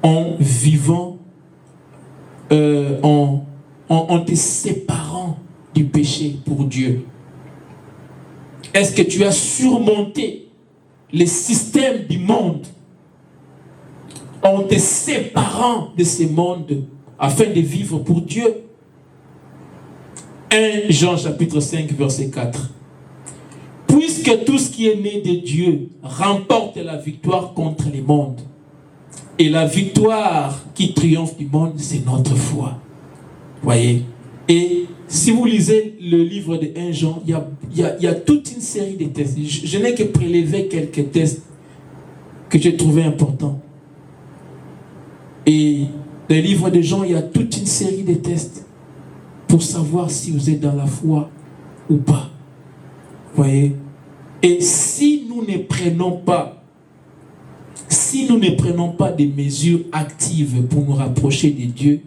en vivant en te séparant du péché pour Dieu? Est-ce que tu as surmonté les systèmes du monde en te séparant de ce monde afin de vivre pour Dieu? 1 Jean chapitre 5 verset 4. Puisque tout ce qui est né de Dieu remporte la victoire contre le monde. Et la victoire qui triomphe du monde, c'est notre foi. Voyez? Et si vous lisez le livre de 1 Jean, il y a toute une série de tests. Je n'ai que prélevé quelques tests que j'ai trouvés importants. Et dans le livre de Jean, il y a toute une série de tests pour savoir si vous êtes dans la foi ou pas. Voyez? Et si nous ne prenons pas des mesures actives pour nous rapprocher de Dieu,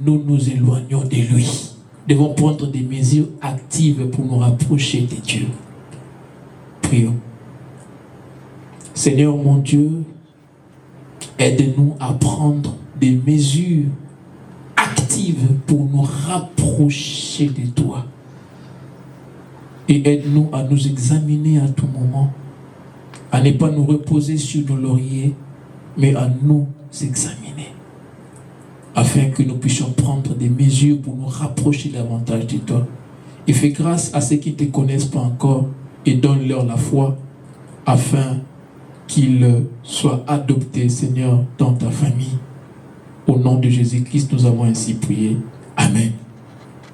nous nous éloignons de lui. Nous devons prendre des mesures actives pour nous rapprocher de Dieu. Prions. Seigneur mon Dieu, aide-nous à prendre des mesures actives pour nous rapprocher de toi. Et aide-nous à nous examiner à tout moment, à ne pas nous reposer sur nos lauriers, mais à nous examiner, afin que nous puissions prendre des mesures pour nous rapprocher davantage de toi. Et fais grâce à ceux qui ne te connaissent pas encore et donne-leur la foi, afin qu'ils soient adoptés, Seigneur, dans ta famille. Au nom de Jésus-Christ, nous avons ainsi prié. Amen.